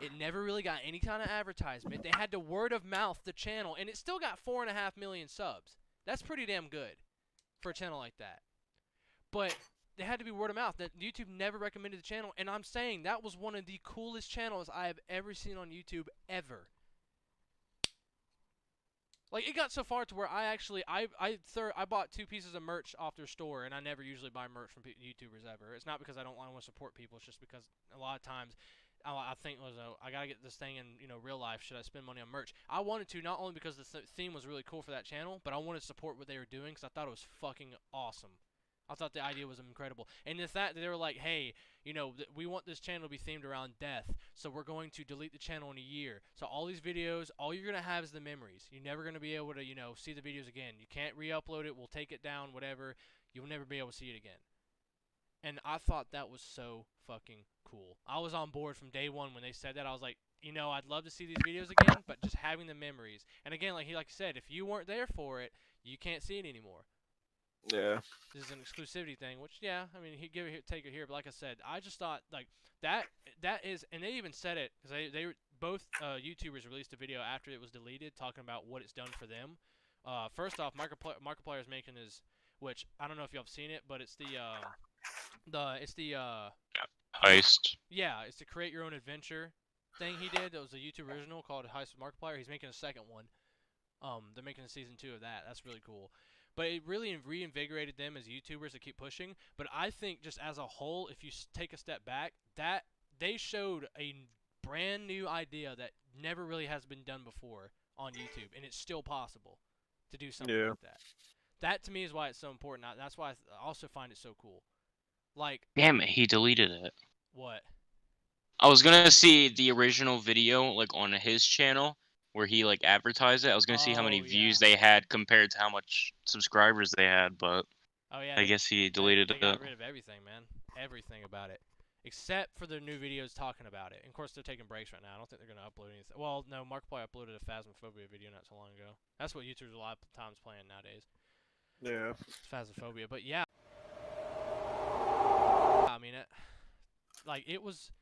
It never really got any kind of advertisement. They had to word of mouth the channel, and it still got 4.5 million subs. That's pretty damn good for a channel like that. But they had to be word of mouth. That YouTube never recommended the channel, and I'm saying that was one of the coolest channels I have ever seen on YouTube ever. Like, it got so far to where I bought 2 pieces of merch off their store, and I never usually buy merch from YouTubers ever. It's not because I don't want to support people. It's just because a lot of times I think I gotta get this thing in real life. Should I spend money on merch? I wanted to, not only because the theme was really cool for that channel, but I wanted to support what they were doing because I thought it was fucking awesome. I thought the idea was incredible. And the fact that they were like, hey, you know, we want this channel to be themed around death, so we're going to delete the channel in a year. So all these videos, all you're going to have is the memories. You're never going to be able to, you know, see the videos again. You can't re-upload it. We'll take it down, whatever. You'll never be able to see it again. And I thought that was so fucking cool. I was on board from day one when they said that. I was like, you know, I'd love to see these videos again, but just having the memories. And again, like he said, if you weren't there for it, you can't see it anymore. Yeah. This is an exclusivity thing, which, yeah, I mean, he'd give it, take it here. But like I said, I just thought, like, that is, and they even said it, because they both YouTubers released a video after it was deleted talking about what it's done for them. First off, Markiplier is making his, which, I don't know if y'all have seen it, but it's the heist. Yeah, it's the create your own adventure thing he did. That was a YouTube original called Heist with Markiplier. He's making a second one. They're making a season 2 of that. That's really cool. But it really reinvigorated them as YouTubers to keep pushing. But I think just as a whole, if you take a step back, that they showed a brand new idea that never really has been done before on YouTube, and it's still possible to do something like that. That to me is why it's so important. That's why I also find it so cool. Like, damn it, he deleted it. What? I was gonna see the original video like on his channel where he like advertised it. I was gonna see how many views they had compared to how much subscribers they had, but I guess he deleted they it. got rid of everything, man. Everything about it. Except for their new videos talking about it. And of course, they're taking breaks right now. I don't think they're going to upload anything. Well, no, Markiplier uploaded a Phasmophobia video not so long ago. That's what YouTubers a lot of times playing nowadays. Yeah. Phasmophobia. But yeah. I mean, it was...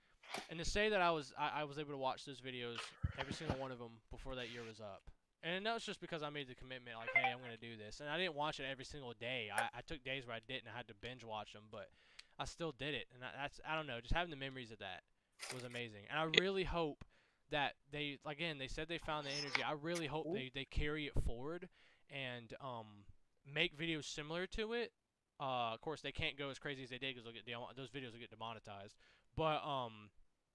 And to say that I was able to watch those videos, every single one of them, before that year was up. And that was just because I made the commitment, like, hey, I'm going to do this. And I didn't watch it every single day. I took days where I didn't. I had to binge watch them, but I still did it. And I don't know, just having the memories of that was amazing. And I really hope that they said they found the energy. I really hope they carry it forward and make videos similar to it. Of course, they can't go as crazy as they did because those videos will get demonetized. But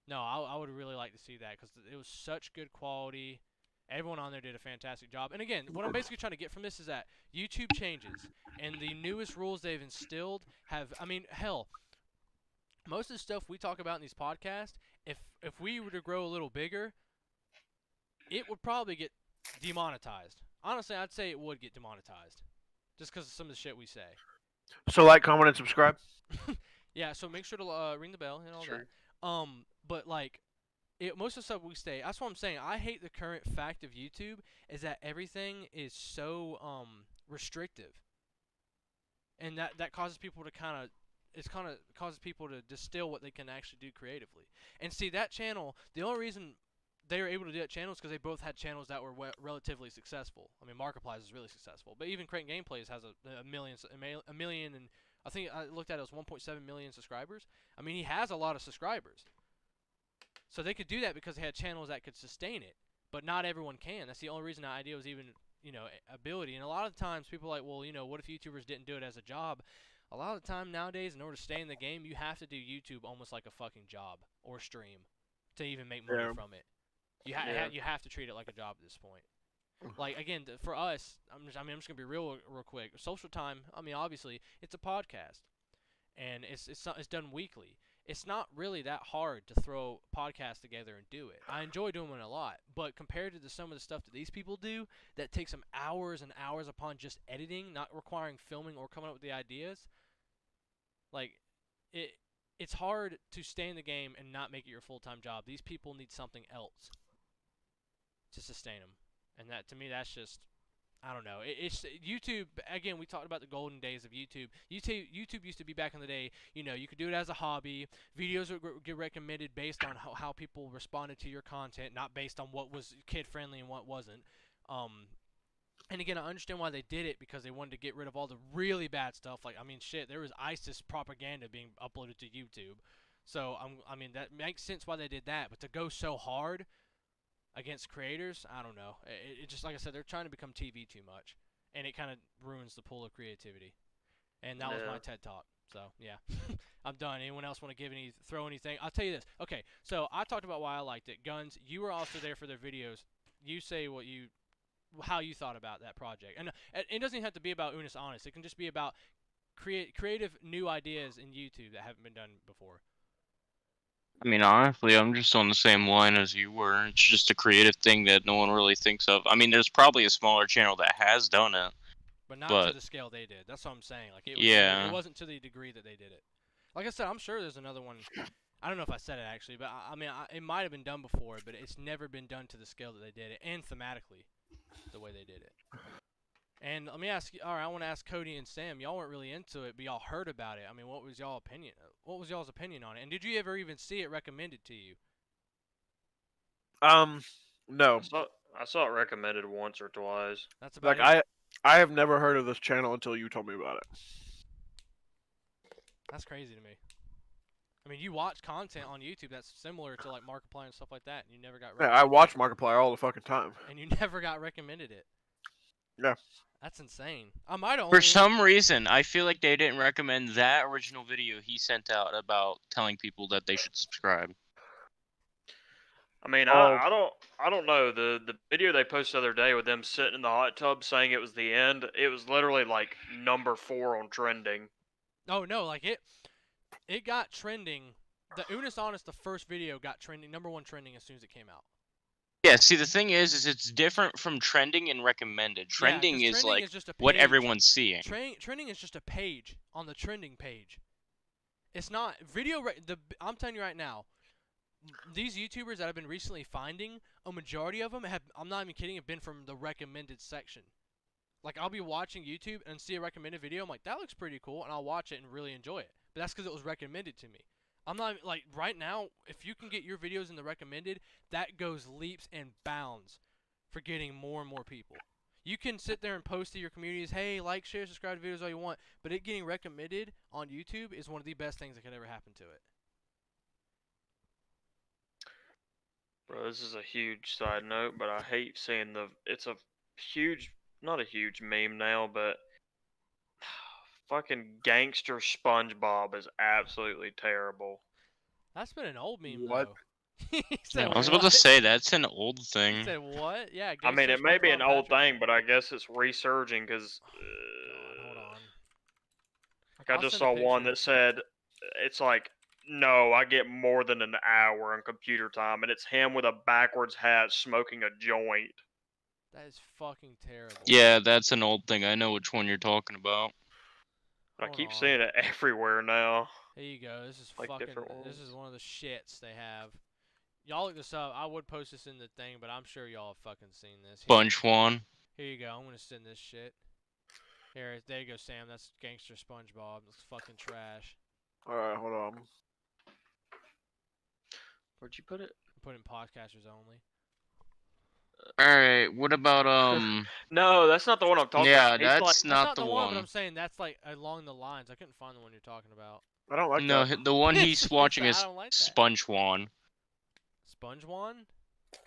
no, I would really like to see that because it was such good quality. Everyone on there did a fantastic job. And again, what I'm basically trying to get from this is that YouTube changes, and the newest rules they've instilled have, I mean, hell, most of the stuff we talk about in these podcasts, if we were to grow a little bigger, it would probably get demonetized. Honestly, I'd say it would get demonetized just because of some of the shit we say. So like, comment, and subscribe. Yeah, so make sure to ring the bell and all that. But like, most of the stuff we say, that's what I'm saying. I hate the current fact of YouTube is that everything is so restrictive, and that causes people to causes people to distill what they can actually do creatively. And see, that channel, the only reason they were able to do that channel is because they both had channels that were relatively successful. I mean, Markiplier is really successful, but even Creating Gameplays has a million, and I think I looked at it as 1.7 million subscribers. I mean, he has a lot of subscribers. So they could do that because they had channels that could sustain it, but not everyone can. That's the only reason that idea was even, ability. And a lot of times people are like, well, what if YouTubers didn't do it as a job? A lot of the time nowadays, in order to stay in the game, you have to do YouTube almost like a fucking job or stream to even make money from it. You have to treat it like a job at this point. Like, again, for us, I'm just going to be real quick. Social Time, I mean, obviously, it's a podcast, and it's done weekly. It's not really that hard to throw podcasts together and do it. I enjoy doing it a lot, but compared to some of the stuff that these people do, that takes them hours and hours upon just editing, not requiring filming or coming up with the ideas, like, it's hard to stay in the game and not make it your full-time job. These people need something else to sustain them. And that, to me, that's just, I don't know. It's YouTube, again, we talked about the golden days of YouTube. YouTube used to be back in the day, you could do it as a hobby. Videos would get recommended based on how people responded to your content, not based on what was kid-friendly and what wasn't. And again, I understand why they did it, because they wanted to get rid of all the really bad stuff. Like, I mean, shit, there was ISIS propaganda being uploaded to YouTube. So, I mean, that makes sense why they did that. But to go so hard against creators, I don't know. It just, like I said, they're trying to become TV too much, and it kind of ruins the pool of creativity. And that was my TED Talk. So yeah, I'm done. Anyone else want to throw anything? I'll tell you this. Okay, so I talked about why I liked it. Guns, you were also there for their videos. You say how you thought about that project, and it doesn't even have to be about Unus Annus. It can just be about creative new ideas in YouTube that haven't been done before? I mean, honestly, I'm just on the same line as you were. It's just a creative thing that no one really thinks of. I mean, there's probably a smaller channel that has done it, but not to but the scale they did. That's what I'm saying. Like it yeah. wasn't to the degree that they did it. Like I said, I'm sure there's another one. I don't know if I said it actually, but I mean, it might have been done before, but it's never been done to the scale that they did it, and thematically, the way they did it. And let me ask you. All right, I want to ask Cody and Sam. Y'all weren't really into it, but y'all heard about it. I mean, what was y'all's opinion? What was y'all's opinion on it? And did you ever even see it recommended to you? No. I saw it recommended once or twice. That's about Like it. I have never heard of this channel until you told me about it. That's crazy to me. I mean, you watch content on YouTube that's similar to like Markiplier and stuff like that, and you never got. Yeah, I watch Markiplier all the fucking time. And you never got recommended it. Yeah. That's insane. I might have. For some reason, I feel like they didn't recommend that original video he sent out about telling people that they should subscribe. I mean, I don't know. The video they posted the other day with them sitting in the hot tub saying it was the end. It was literally like number 4 on trending. Oh no, like it got trending. The Unus Annus, the first video, got trending, #1 trending as soon as it came out. Yeah, see, the thing is it's different from trending and recommended. Trending is trending like is just a what page. everyone's seeing. Trending is just a page on the trending page. It's not video. I'm telling you right now, these YouTubers that I've been recently finding, a majority of them have. I'm not even kidding. Have been from the recommended section. Like I'll be watching YouTube and see a recommended video. I'm like, that looks pretty cool, and I'll watch it and really enjoy it. But that's because it was recommended to me. I'm not like right now. If you can get your videos in the recommended, that goes leaps and bounds for getting more and more people. You can sit there and post to your communities, hey, like, share, subscribe to videos all you want, but it getting recommended on YouTube is one of the best things that could ever happen to it. Bro, this is a huge side note, but I hate seeing it's a huge, not a huge meme now, but fucking gangster SpongeBob is absolutely terrible. That's been an old meme, What? though. Said, I was about to say that's an old thing. He said what? Yeah. I mean, it may be an old Patrick. thing, but I guess it's resurging because. Hold on. Like I just saw one that said, it's like, no, I get more than an hour on computer time, and it's him with a backwards hat smoking a joint. That is fucking terrible. Yeah, that's an old thing. I know which one you're talking about. I keep seeing it everywhere now. There you go. This is like fucking. This is one of the shits they have. Y'all look this up. I would post this in the thing, but I'm sure y'all have fucking seen this. Sponge Juan. Here you go. I'm gonna send this shit. Here, there you go, Sam. That's gangster SpongeBob. That's fucking trash. All right, hold on. Where'd you put it? Put in podcasters only. Alright, what about No, that's not the one I'm talking about. Yeah, that's not the one. But I'm saying that's like along the lines. I couldn't find the one you're talking about. I don't like that. No, the one he's watching is like Sponge Juan. Sponge Juan?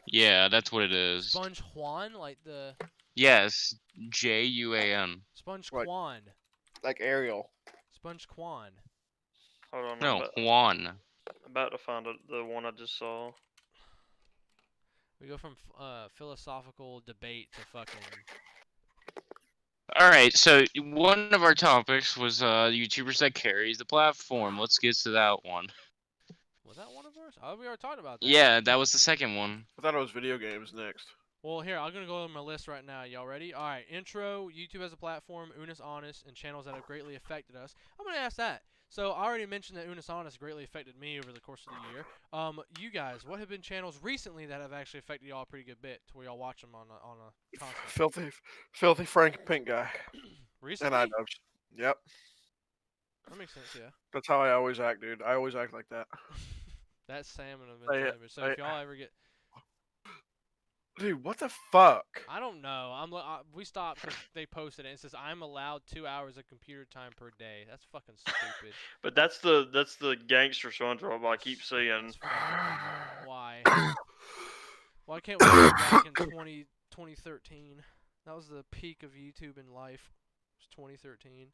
Yeah, that's what it is. Sponge Juan, like the. Yes, Juan. Sponge Like- Quan. Like Ariel. Sponge Quan. Hold on. No, Juan. About to find the one I just saw. We go from philosophical debate to fucking. Alright, so one of our topics was YouTubers that carries the platform. Let's get to that one. Was that one of ours? Oh, we already talked about that. Yeah, that was the second one. I thought it was video games next. Well, here, I'm going to go over my list right now. Y'all ready? All right, intro, YouTube as a platform, Unus Annus, and channels that have greatly affected us. I'm going to ask that. So, I already mentioned that Unus Annus greatly affected me over the course of the year. You guys, what have been channels recently that have actually affected y'all a pretty good bit to where y'all watch them on a constant? Filthy Frank and Pink guy. Recently? And I know. Yep. That makes sense, yeah. That's how I always act, dude. I always act like that. That's Sam and a image. So if y'all ever get... Dude, what the fuck? I don't know. We stopped because they posted it. It says I'm allowed 2 hours of computer time per day. That's fucking stupid. But that's the gangster SpongeBob I keep seeing. Why? Why can't we go back in 2013? That was the peak of YouTube in life. It was 2013.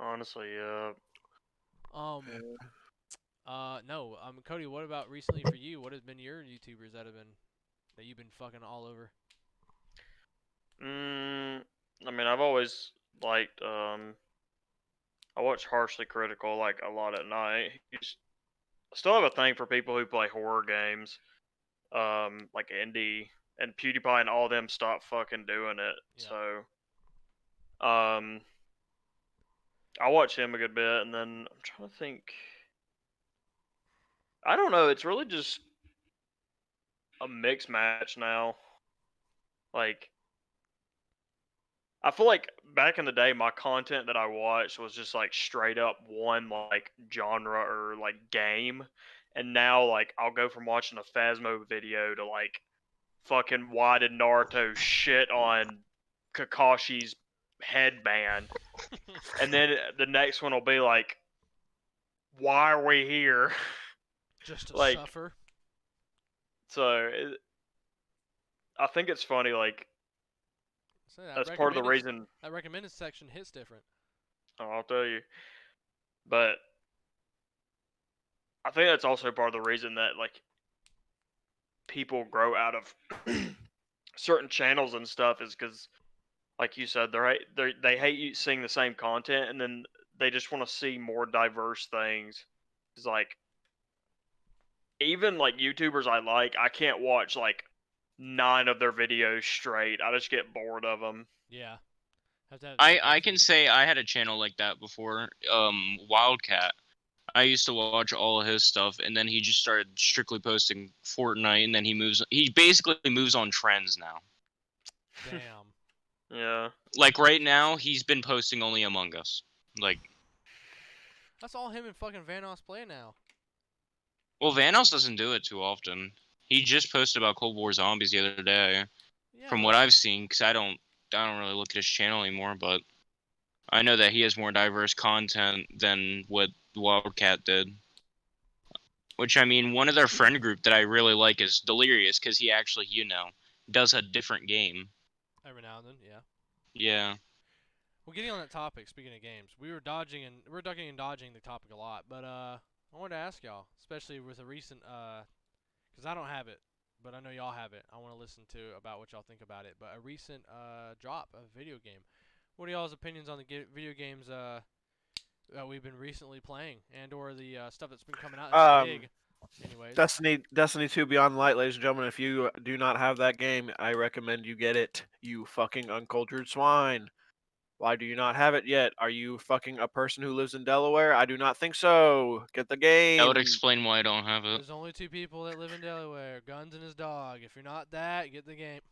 Honestly, yeah. No. Cody, what about recently for you? What has been your YouTubers that you've been fucking all over? I mean, I've always liked I watch Harshly Critical like a lot at night. I still have a thing for people who play horror games, like indie, and PewDiePie and all them stopped fucking doing it. Yeah. So, I watch him a good bit, and then I'm trying to think. I don't know. It's really just a mixed match now. Like, I feel like back in the day, my content that I watched was just like straight up one like genre or like game, and now like I'll go from watching a Phasmo video to like fucking why did Naruto shit on Kakashi's headband, and then the next one will be like, why are we here? Just to like, suffer. so I think it's funny like. So that That's part of the reason. That recommended section hits different. Oh, I'll tell you. But I think that's also part of the reason that like people grow out of certain channels and stuff is because, like you said, they hate seeing the same content, and then they just want to see more diverse things. It's like even like YouTubers I can't watch like 9 of their videos straight. I just get bored of them. Yeah. I can say I had a channel like that before. Wildcat. I used to watch all of his stuff, and then he just started strictly posting Fortnite, and then he basically moves on trends now. Damn. Yeah. Like right now, he's been posting only Among Us. Like, that's all him and fucking Vanos play now. well, Vanos doesn't do it too often. He just posted about Cold War Zombies the other day. Yeah, from what I've seen, because I don't really look at his channel anymore, but I know that he has more diverse content than what Wildcat did. Which, I mean, one of their friend group that I really like is Delirious, because he actually, does a different game. Every now and then, yeah. Yeah. Well, getting on that topic, speaking of games, we're ducking and dodging the topic a lot, but I wanted to ask y'all, especially with a recent, because I don't have it, but I know y'all have it. I want to listen to about what y'all think about it. But a recent drop of a video game. What are y'all's opinions on the video games that we've been recently playing, and or the stuff that's been coming out that's big? Anyways. Destiny 2 Beyond Light, ladies and gentlemen. If you do not have that game, I recommend you get it. You fucking uncultured swine. Why do you not have it yet? Are you fucking a person who lives in Delaware? I do not think so. Get the game. That would explain why I don't have it. There's only 2 people that live in Delaware, Guns and his dog. If you're not that, get the game.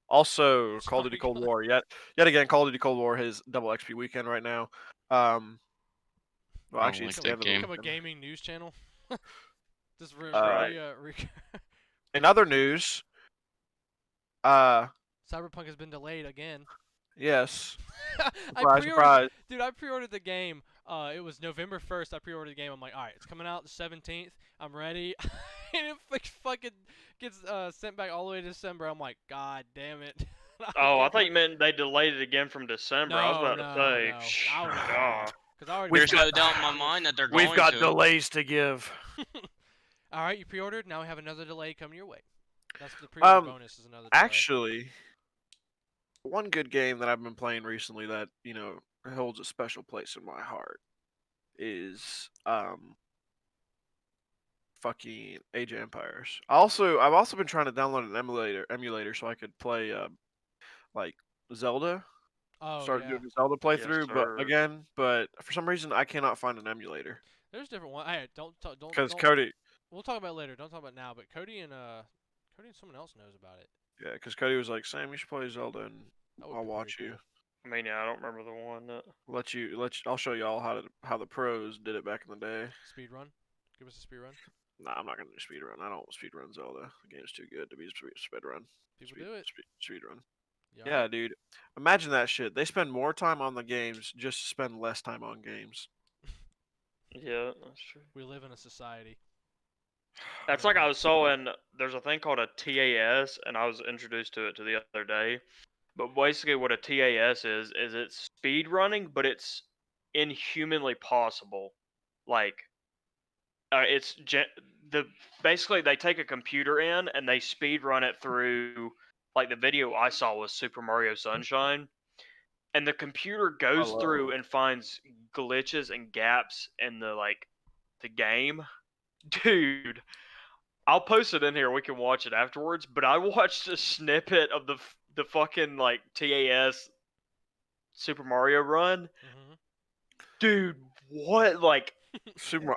Also, Call of Duty Cold War. Yet again, Call of Duty Cold War has double XP weekend right now. Well, actually, it's the end of the become a gaming news channel. Just in other news, Cyberpunk has been delayed again. Yes. Surprise. Dude, I pre-ordered the game. It was November 1st. I pre-ordered the game. I'm like, all right, it's coming out the 17th. I'm ready. And it fucking gets sent back all the way to December. I'm like, God damn it. I thought you meant they delayed it again from December. No, I was about to say. No. There's no doubt in my mind that they're going to. We've got delays to give. All right, you pre-ordered. Now we have another delay coming your way. That's the pre-order bonus is another delay. Actually, one good game that I've been playing recently that, holds a special place in my heart is fucking Age of Empires. I've also been trying to download an emulator so I could play like Zelda. Started doing the Zelda playthrough, but for some reason I cannot find an emulator. There's different ones. Hey, don't. Because Cody. We'll talk about it later. Don't talk about it now. But Cody and someone else knows about it. Yeah, because Cody was like, "Sam, you should play Zelda, and I'll watch you." I mean, yeah, I don't remember the one that. I'll show y'all how the pros did it back in the day. Speed run. Give us a speed run. Nah, I'm not gonna do speed run. I don't speed run Zelda. The game's too good to be speed run. People do it. Speed run. Yeah, dude. Imagine that shit. They spend more time on the games just to spend less time on games. Yeah, that's true. We live in a society. That's like I was saying. There's a thing called a TAS, and I was introduced to it the other day. But basically, what a TAS is it's speed running, but it's inhumanly possible. Like, basically they take a computer in and they speed run it through. Like the video I saw was Super Mario Sunshine, and the computer goes through and finds glitches and gaps in the game, dude. I'll post it in here. We can watch it afterwards. But I watched a snippet of the fucking like TAS Super Mario Run. Mm-hmm. Dude, what like?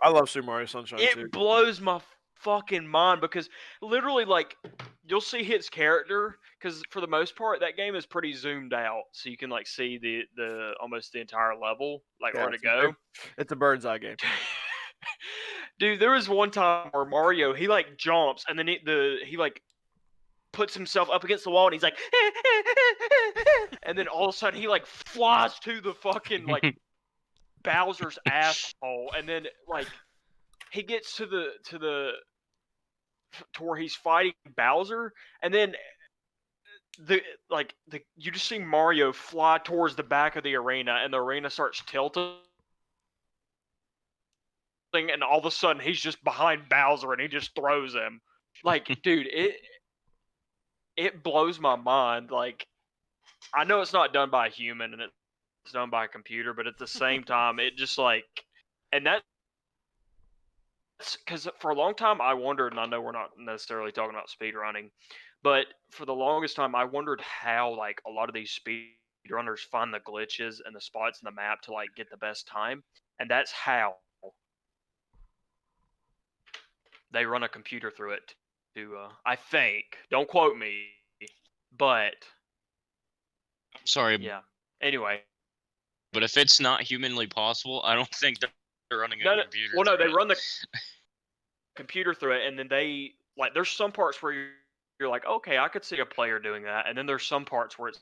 I love Super Mario Sunshine too. It blows my fucking mind because literally like you'll see his character because for the most part that game is pretty zoomed out, so you can like see the almost the entire level like where to go. It's a bird's eye game. Dude, there was one time where Mario he like jumps and then he like puts himself up against the wall and he's like and then all of a sudden he like flies to the fucking like Bowser's asshole, and then like he gets to where he's fighting Bowser, and then you just see Mario fly towards the back of the arena, and the arena starts tilting, and all of a sudden he's just behind Bowser, and he just throws him. Like, dude, it blows my mind. Like, I know it's not done by a human, and it's done by a computer, but at the same time, it just like, and that's because for a long time I wondered, and I know we're not necessarily talking about speedrunning, but for the longest time I wondered how like a lot of these speedrunners find the glitches and the spots in the map to like get the best time, and that's how they run a computer through it. I think, don't quote me, but sorry. yeah. Anyway, but if it's not humanly possible, I don't think they're running a computer. Well, no, they run the computer through it, and then they like. There's some parts where you're like, okay, I could see a player doing that, and then there's some parts where it's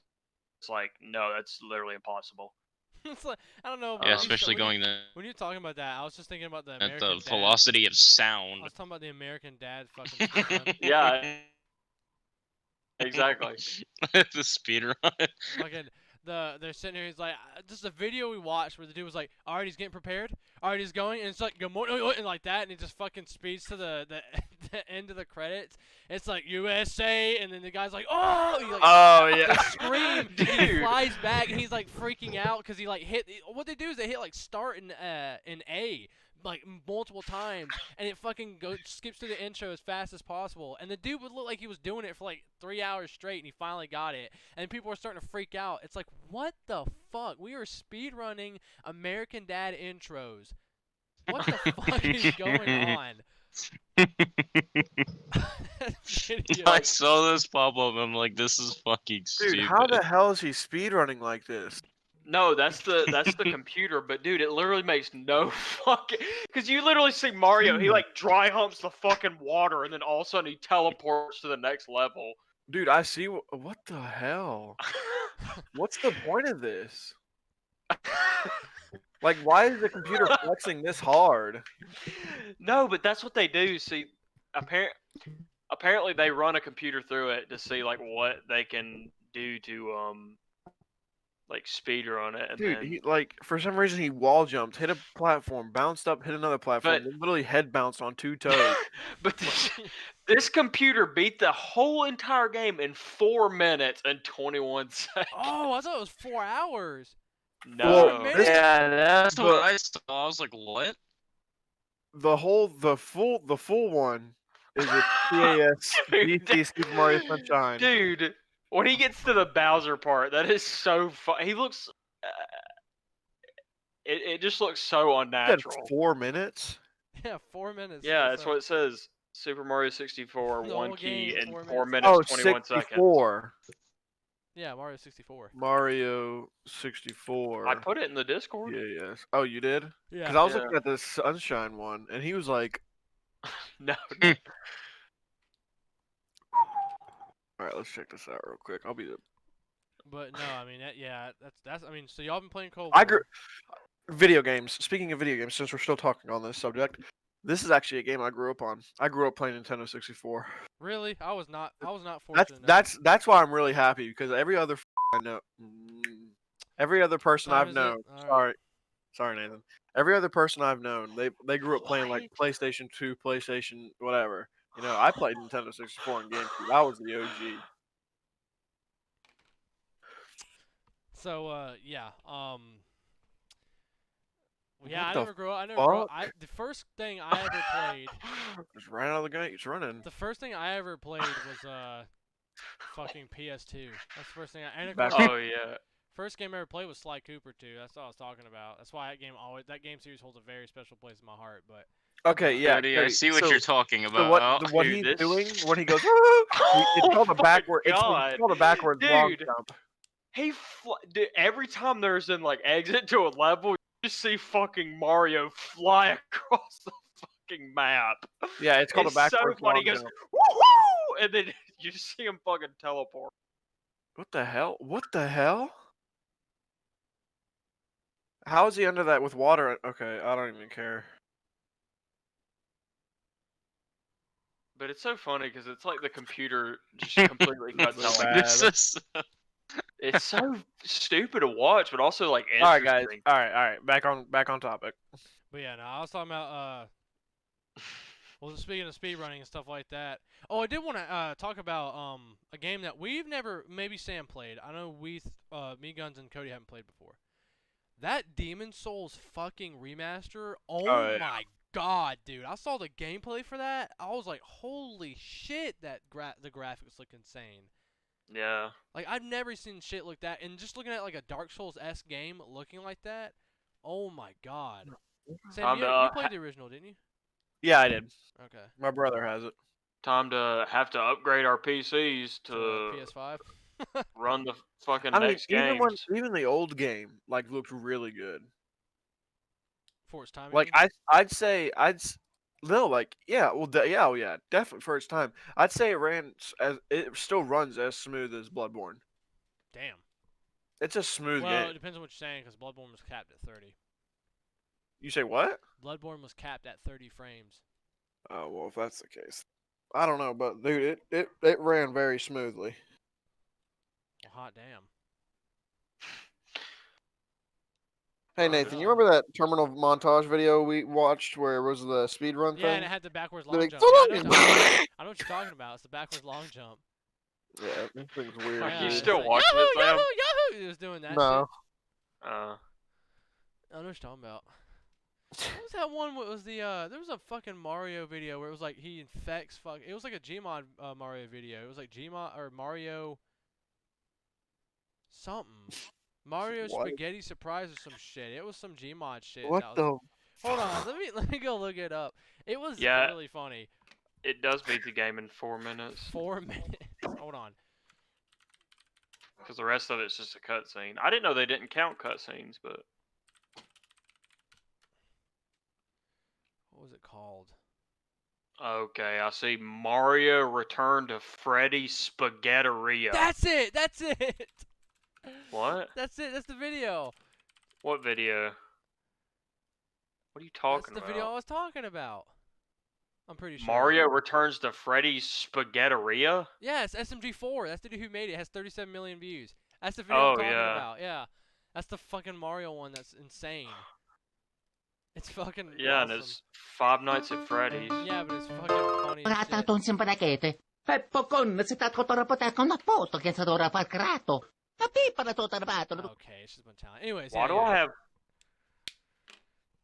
like, no, that's literally impossible. It's like, I don't know. Yeah, especially going when you're talking about that, I was just thinking about the at American the Dad. velocity of sound. I was talking about the American Dad fucking speedrun. Yeah, exactly. The speedrun. Fucking they're sitting here. He's like, just a video we watched where the dude was like, all right, he's getting prepared. All right, he's going, and it's like good morning, and like that, and he just fucking speeds to the end of the credits. It's like USA, and then the guy's like, oh, he, like, oh yeah, scream, and he flies back, and he's like freaking out because he like hit. What they do is they hit like start in A. Like multiple times, and it fucking skips through the intro as fast as possible. And the dude would look like he was doing it for like 3 hours straight, and he finally got it. And people were starting to freak out. It's like, what the fuck? We are speed running American Dad intros. What the fuck is going on? I saw this pop up. I'm like, this is fucking stupid. Dude, how the hell is he speedrunning like this? No, that's the computer, but dude, it literally makes no fucking. Because you literally see Mario, he like dry humps the fucking water, and then all of a sudden he teleports to the next level. Dude, I see. What the hell? What's the point of this? Like, why is the computer flexing this hard? No, but that's what they do. See, apparently they run a computer through it to see like what they can do to like speedrun it. And dude, then... he, like for some reason he wall jumped, hit a platform, bounced up, hit another platform, and literally head bounced on 2 toes. But this computer beat the whole entire game in 4 minutes and 21 seconds. Oh, I thought it was 4 hours. No. Yeah, that's what I saw. I was like, what? The full one is a CAS DC Super Mario Sunshine. Dude, when he gets to the Bowser part, that is so fun. He looks. It just looks so unnatural. 4 minutes? Yeah, 4 minutes. Yeah, that's what it says. Super Mario 64, The one whole key game, in 4 4 minutes. minutes, 21 64. seconds. Yeah, Mario 64. Mario 64. I put it in the Discord. Yeah, yes. Oh, you did? Yeah. Because I was looking at the Sunshine one, and he was like, No. Alright, let's check this out real quick. I'll be the... But no, I mean, that's. I mean, so y'all been playing Cold I War. grew... Video games. Speaking of video games, since we're still talking on this subject, this is actually a game I grew up on. I grew up playing Nintendo 64. Really? I was not fortunate. That's why I'm really happy, because every other I know, every other person I've known. Sorry, Nathan. Every other person I've known, they grew up playing like PlayStation 2, PlayStation, whatever. You know, I played Nintendo 64 and GameCube. I was the OG. So yeah, Yeah, What I the never grew up. I never grew up. fuck? The first thing I ever played. Just ran out of the gate. He's running. The first thing I ever played was fucking PS2. That's the first thing. And of Back- course, Oh yeah. first game I ever played was Sly Cooper 2. That's what I was talking about. That's why that game series holds a very special place in my heart. But Okay, yeah. Cody, I Cody, see what so- you're talking So about. what Dude, he's this- doing when he goes, it's called a Oh my backward. It's God. called a backwards long Dude. jump. Dude, every time there's an like exit to a level, you just see fucking Mario fly across the fucking map. Yeah, it's called a It's so backwards funny. long He goes, jump. woohoo! And then you just see him fucking teleport. What the hell? What the hell? How is he under that with water? Okay, I don't even care. But it's so funny because it's like the computer just completely cuts Really out. Like, bad. This is it's so stupid to watch, but also like All right, guys. interesting. All right. Back on topic. But yeah, no, I was talking about well, speaking of speedrunning and stuff like that. Oh, I did want to talk about a game that we've never, maybe Sam played. I know me, Guns, and Cody haven't played before. That Demon Souls fucking remaster. Oh yeah. my god, dude! I saw the gameplay for that. I was like, holy shit! The graphics look insane. Yeah. Like I've never seen shit like that. And just looking at like a Dark Souls-esque game looking like that. Oh my god. Sam, you played the original, didn't you? Yeah, I did. Okay. My brother has it. Time to have to upgrade our PCs to PS5. run the fucking I mean, next games. even the old game like looked really good. For its time. Like definitely for its time. I'd say it still runs as smooth as Bloodborne. Damn. It's a smooth Well, it game. depends on what you're saying, because Bloodborne was capped at 30. You say what? Bloodborne was capped at 30 frames. Oh well, if that's the case, I don't know, but dude, it ran very smoothly. Well, hot damn. Hey Oh, Nathan, you God. remember that terminal montage video we watched where it was the speed run Yeah, thing? and it had the backwards They're long like, jump. Yeah, "Fuck!" I know what you're talking about. It's the backwards long jump. Yeah, this thing's weird. Are Yeah, you it's dude. still like, watching Yahoo, it, Sam? Yahoo, Yahoo! It was doing that No. shit. I know what you're talking about. What was that one? What was the there was a fucking Mario video where it was like he infects it was like a Gmod Mario video. It was like Gmod or Mario something. Mario What? Spaghetti Surprise or some shit. It was some Gmod shit. What that the? was, Hold on, let me go look it up. It was Yeah. really funny. It does beat the game in 4 minutes 4 minutes. Hold on. because the rest of it's just a cutscene. I didn't know they didn't count cutscenes, but What was it called? okay, I see Mario Return to Freddy Spaghetteria. That's it. That's it. What? That's it. That's the video. What video? What are you That's talking the about? video I was talking about. I'm pretty sure. Mario Returns to Freddy's Spaghetteria? Yeah, it's SMG4. That's the dude who made it. It has 37 million views. That's the video Oh, I'm talking yeah. about. Yeah. That's the fucking Mario one. That's insane. It's fucking Yeah, awesome. and it's Five Nights at Freddy's. Yeah, but it's fucking funny as shit. Ratatun simpalakete. Pokon, nasitakotorapotakon na poto, kensadora parkrato. Tapi para to tarbato. Okay, it's just my talent. Anyways, Why yeah, do yeah. I have...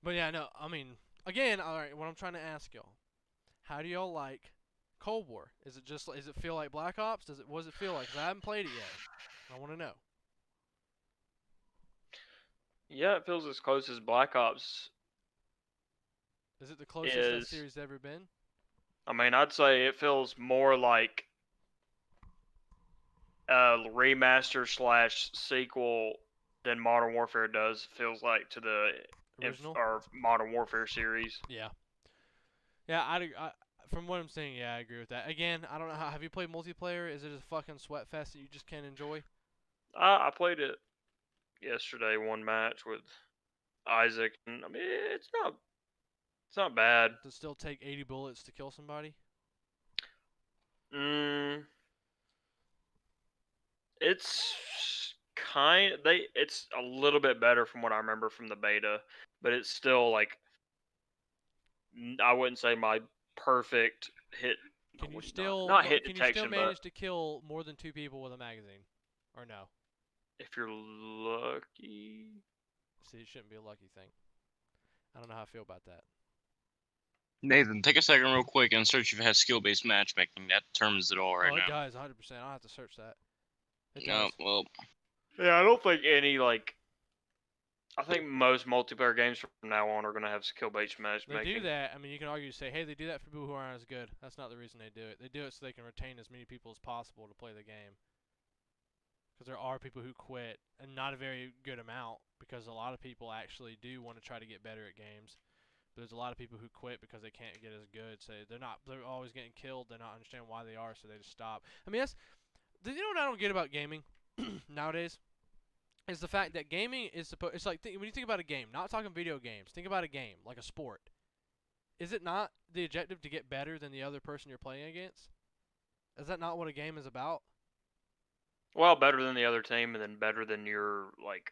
But yeah, no, I mean, again, alright, what I'm trying to ask y'all. How do y'all like Cold War? Is it feel like Black Ops? What does it feel like? 'Cause I haven't played it yet. I want to know. Yeah, it feels as close as Black Ops. Is it the closest that Is- series has ever been? I mean, I'd say it feels more like a remaster / sequel than Modern Warfare does. Feels like to the Original? or Modern Warfare series. Yeah. Yeah, I from what I'm saying, yeah, I agree with that. Again, I don't know have you played multiplayer? Is it a fucking sweat fest that you just can't enjoy? I played it yesterday, one match with Isaac, and I mean, it's not bad. Does it still take 80 bullets to kill somebody? It's it's a little bit better from what I remember from the beta, but it's still like I wouldn't say my perfect hit. Can you not still hit can you detection, still but manage to kill more than 2 people with a magazine? Or no? if you're lucky. See, it shouldn't be a lucky thing. I don't know how I feel about that. Nathan, take a second real quick and search if it has skill-based matchmaking. That determines it all right now. It does, 100%. I'll have to search that. It No, does. well. Yeah, I don't think any, like... I think most multiplayer games from now on are going to have skill-based matchmaking. They do that. I mean, you can argue, say, hey, they do that for people who aren't as good. That's not the reason they do it. They do it so they can retain as many people as possible to play the game. Because there are people who quit, and not a very good amount, because a lot of people actually do want to try to get better at games. But there's a lot of people who quit because they can't get as good. So they're always getting killed. They're not understanding why they are, so they just stop. I mean, you know what I don't get about gaming nowadays? Is the fact that gaming is supposed... It's like, when you think about a game, not talking video games, think about a game, like a sport. Is it not the objective to get better than the other person you're playing against? Is that not what a game is about? Well, better than the other team, and then better than your, like,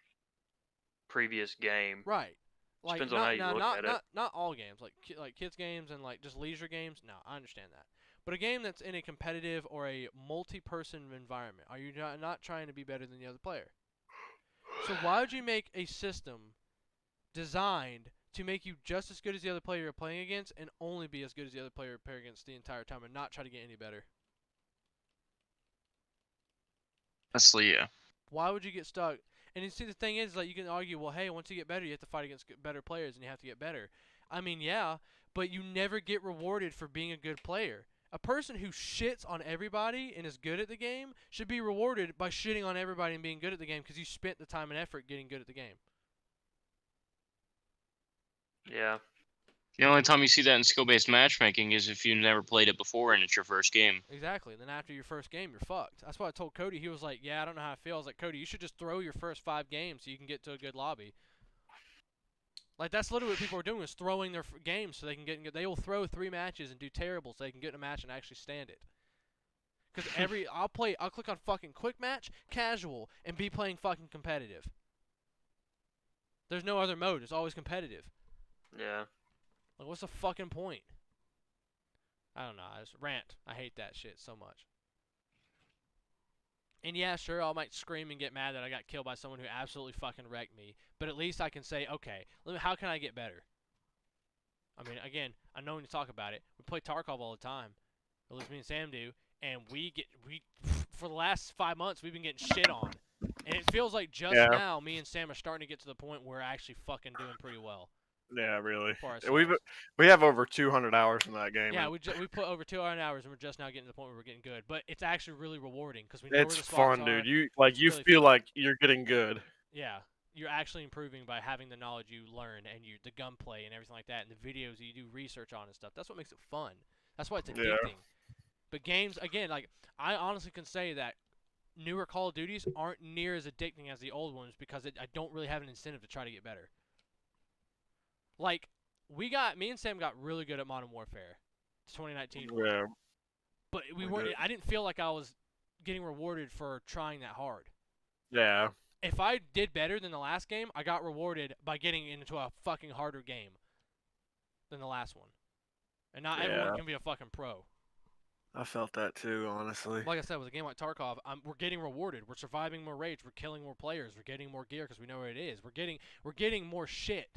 previous game. Right. Like, depends on how you look at it. Not all games, like kids games and like just leisure games. No, I understand that. But a game that's in a competitive or a multi-person environment, are you not trying to be better than the other player? So why would you make a system designed to make you just as good as the other player you're playing against and only be as good as the other player you're playing against the entire time and not try to get any better? Honestly, yeah. Why would you get stuck? And you see, the thing is, like, you can argue, well, hey, once you get better, you have to fight against better players and you have to get better. I mean, yeah, but you never get rewarded for being a good player. A person who shits on everybody and is good at the game should be rewarded by shitting on everybody and being good at the game because you spent the time and effort getting good at the game. Yeah. The only time you see that in skill-based matchmaking is if you never played it before and it's your first game. Exactly. And then after your first game, you're fucked. That's why I told Cody. He was like, yeah, I don't know how I feel. I was like, Cody, you should just throw your first 5 games so you can get to a good lobby. Like, that's literally what people are doing, is throwing their games so they can get good. They will throw 3 matches and do terrible so they can get in a match and actually stand it. Because I'll click on fucking quick match, casual, and be playing fucking competitive. There's no other mode. It's always competitive. Yeah. Like, what's the fucking point? I don't know. I just rant. I hate that shit so much. And yeah, sure, I might scream and get mad that I got killed by someone who absolutely fucking wrecked me. But at least I can say, okay, how can I get better? I mean, again, I know when you talk about it. We play Tarkov all the time. At least me and Sam do. And for the last 5 months, we've been getting shit on. And it feels like just now, me and Sam are starting to get to the point where we're actually fucking doing pretty well. Yeah, really. For We have over 200 hours in that game. Yeah, we put over 200 hours, and we're just now getting to the point where we're getting good. But it's actually really rewarding because we know where the spots fun, are. dude. You feel like you're getting good. Yeah, you're actually improving by having the knowledge you learn and the gunplay and everything like that, and the videos you do research on and stuff. That's what makes it fun. That's why it's addicting. Yeah. But games, again, like, I honestly can say that newer Call of Duties aren't near as addicting as the old ones because I don't really have an incentive to try to get better. Like, me and Sam got really good at Modern Warfare. It's 2019. Yeah. But I didn't feel like I was getting rewarded for trying that hard. Yeah. If I did better than the last game, I got rewarded by getting into a fucking harder game than the last one. And not everyone can be a fucking pro. I felt that too, honestly. Like I said, with a game like Tarkov, we're getting rewarded. We're surviving more raids. We're killing more players. We're getting more gear because we know where it is. We're getting more shit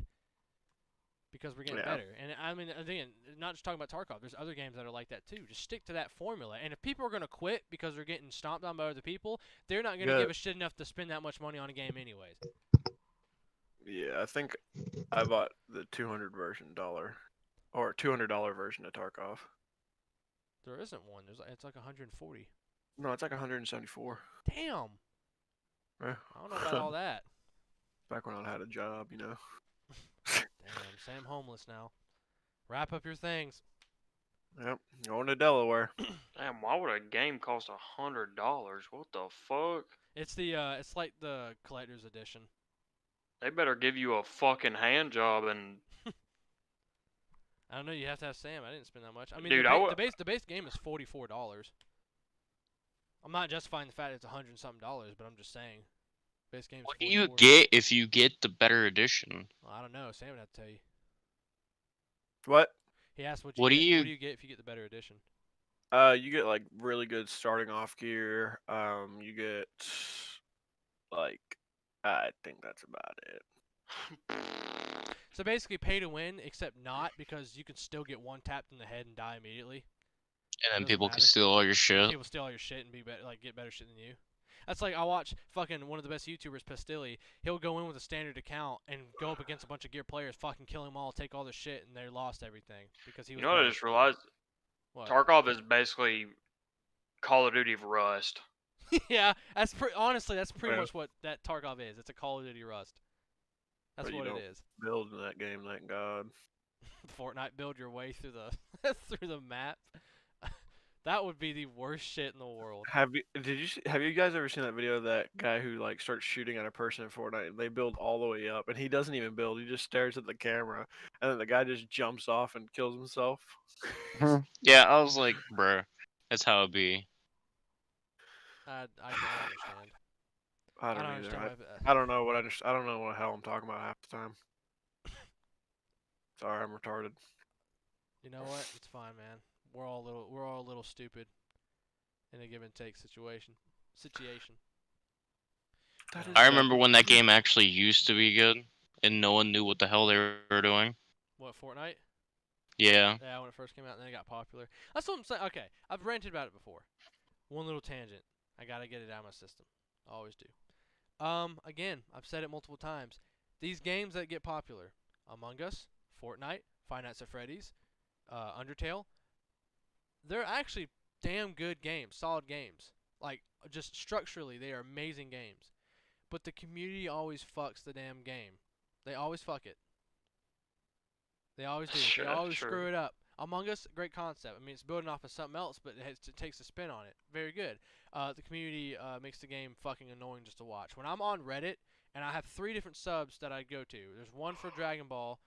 because we're getting better. And I mean, again, not just talking about Tarkov. There's other games that are like that too. Just stick to that formula. And if people are going to quit because they're getting stomped on by other people, they're not going to give a shit enough to spend that much money on a game anyways. Yeah, I think I bought the $200 version or $200 version of Tarkov. There isn't one. It's like 140. No, it's like 174. Damn. Yeah. I don't know about all that. Back when I had a job, you know. Damn, Sam homeless now. Wrap up your things. Yep, going to Delaware. Damn, why would a game cost $100? What the fuck? It's like the collector's edition. They better give you a fucking hand job and. I don't know. You have to have Sam. I didn't spend that much. I mean, dude, the base game is $44. I'm not justifying the fact it's $100-something, but I'm just saying. Base game. What do you get if you get the better edition? Well, I don't know. Sam would have to tell you. What? He asked what do you get if you get the better edition? You get like really good starting off gear. You get like, I think that's about it. So basically, pay to win, except not, because you can still get one tapped in the head and die immediately. And then people can steal all your shit. People steal all your shit and be get better shit than you. That's like I watch fucking one of the best YouTubers, Pastilli. He'll go in with a standard account and go up against a bunch of gear players, fucking kill them all, take all their shit, and they lost everything because he was. You know what I just realized? What? Tarkov is basically Call of Duty of Rust. Yeah, honestly, that's pretty much what that Tarkov is. It's a Call of Duty Rust. That's what it is. Build in that game, thank God. Fortnite, build your way through the through the map. That would be the worst shit in the world. Have you guys ever seen that video of that guy who like starts shooting at a person in Fortnite? They build all the way up, and he doesn't even build. He just stares at the camera, and then the guy just jumps off and kills himself. Yeah, I was like, bruh, that's how it be. I don't understand. I don't either. I don't know what I don't know what the hell I'm talking about half the time. Sorry, I'm retarded. You know what? It's fine, man. We're all a little stupid in a give and take situation. I remember when that game actually used to be good, and no one knew what the hell they were doing. What, Fortnite? Yeah. Yeah, when it first came out, and then it got popular. That's what I'm saying. Okay, I've ranted about it before. One little tangent. I gotta get it out of my system. I always do. Again, I've said it multiple times. These games that get popular, Among Us, Fortnite, Five Nights at Freddy's, Undertale, they're actually damn good games, solid games. Like, just structurally, they are amazing games. But the community always fucks the damn game. They always fuck it. They always do. They always screw it up. Among Us, great concept. I mean, it's building off of something else, but it takes a spin on it. Very good. The community makes the game fucking annoying just to watch. When I'm on Reddit, and I have 3 different subs that I go to. There's one for Dragon Ball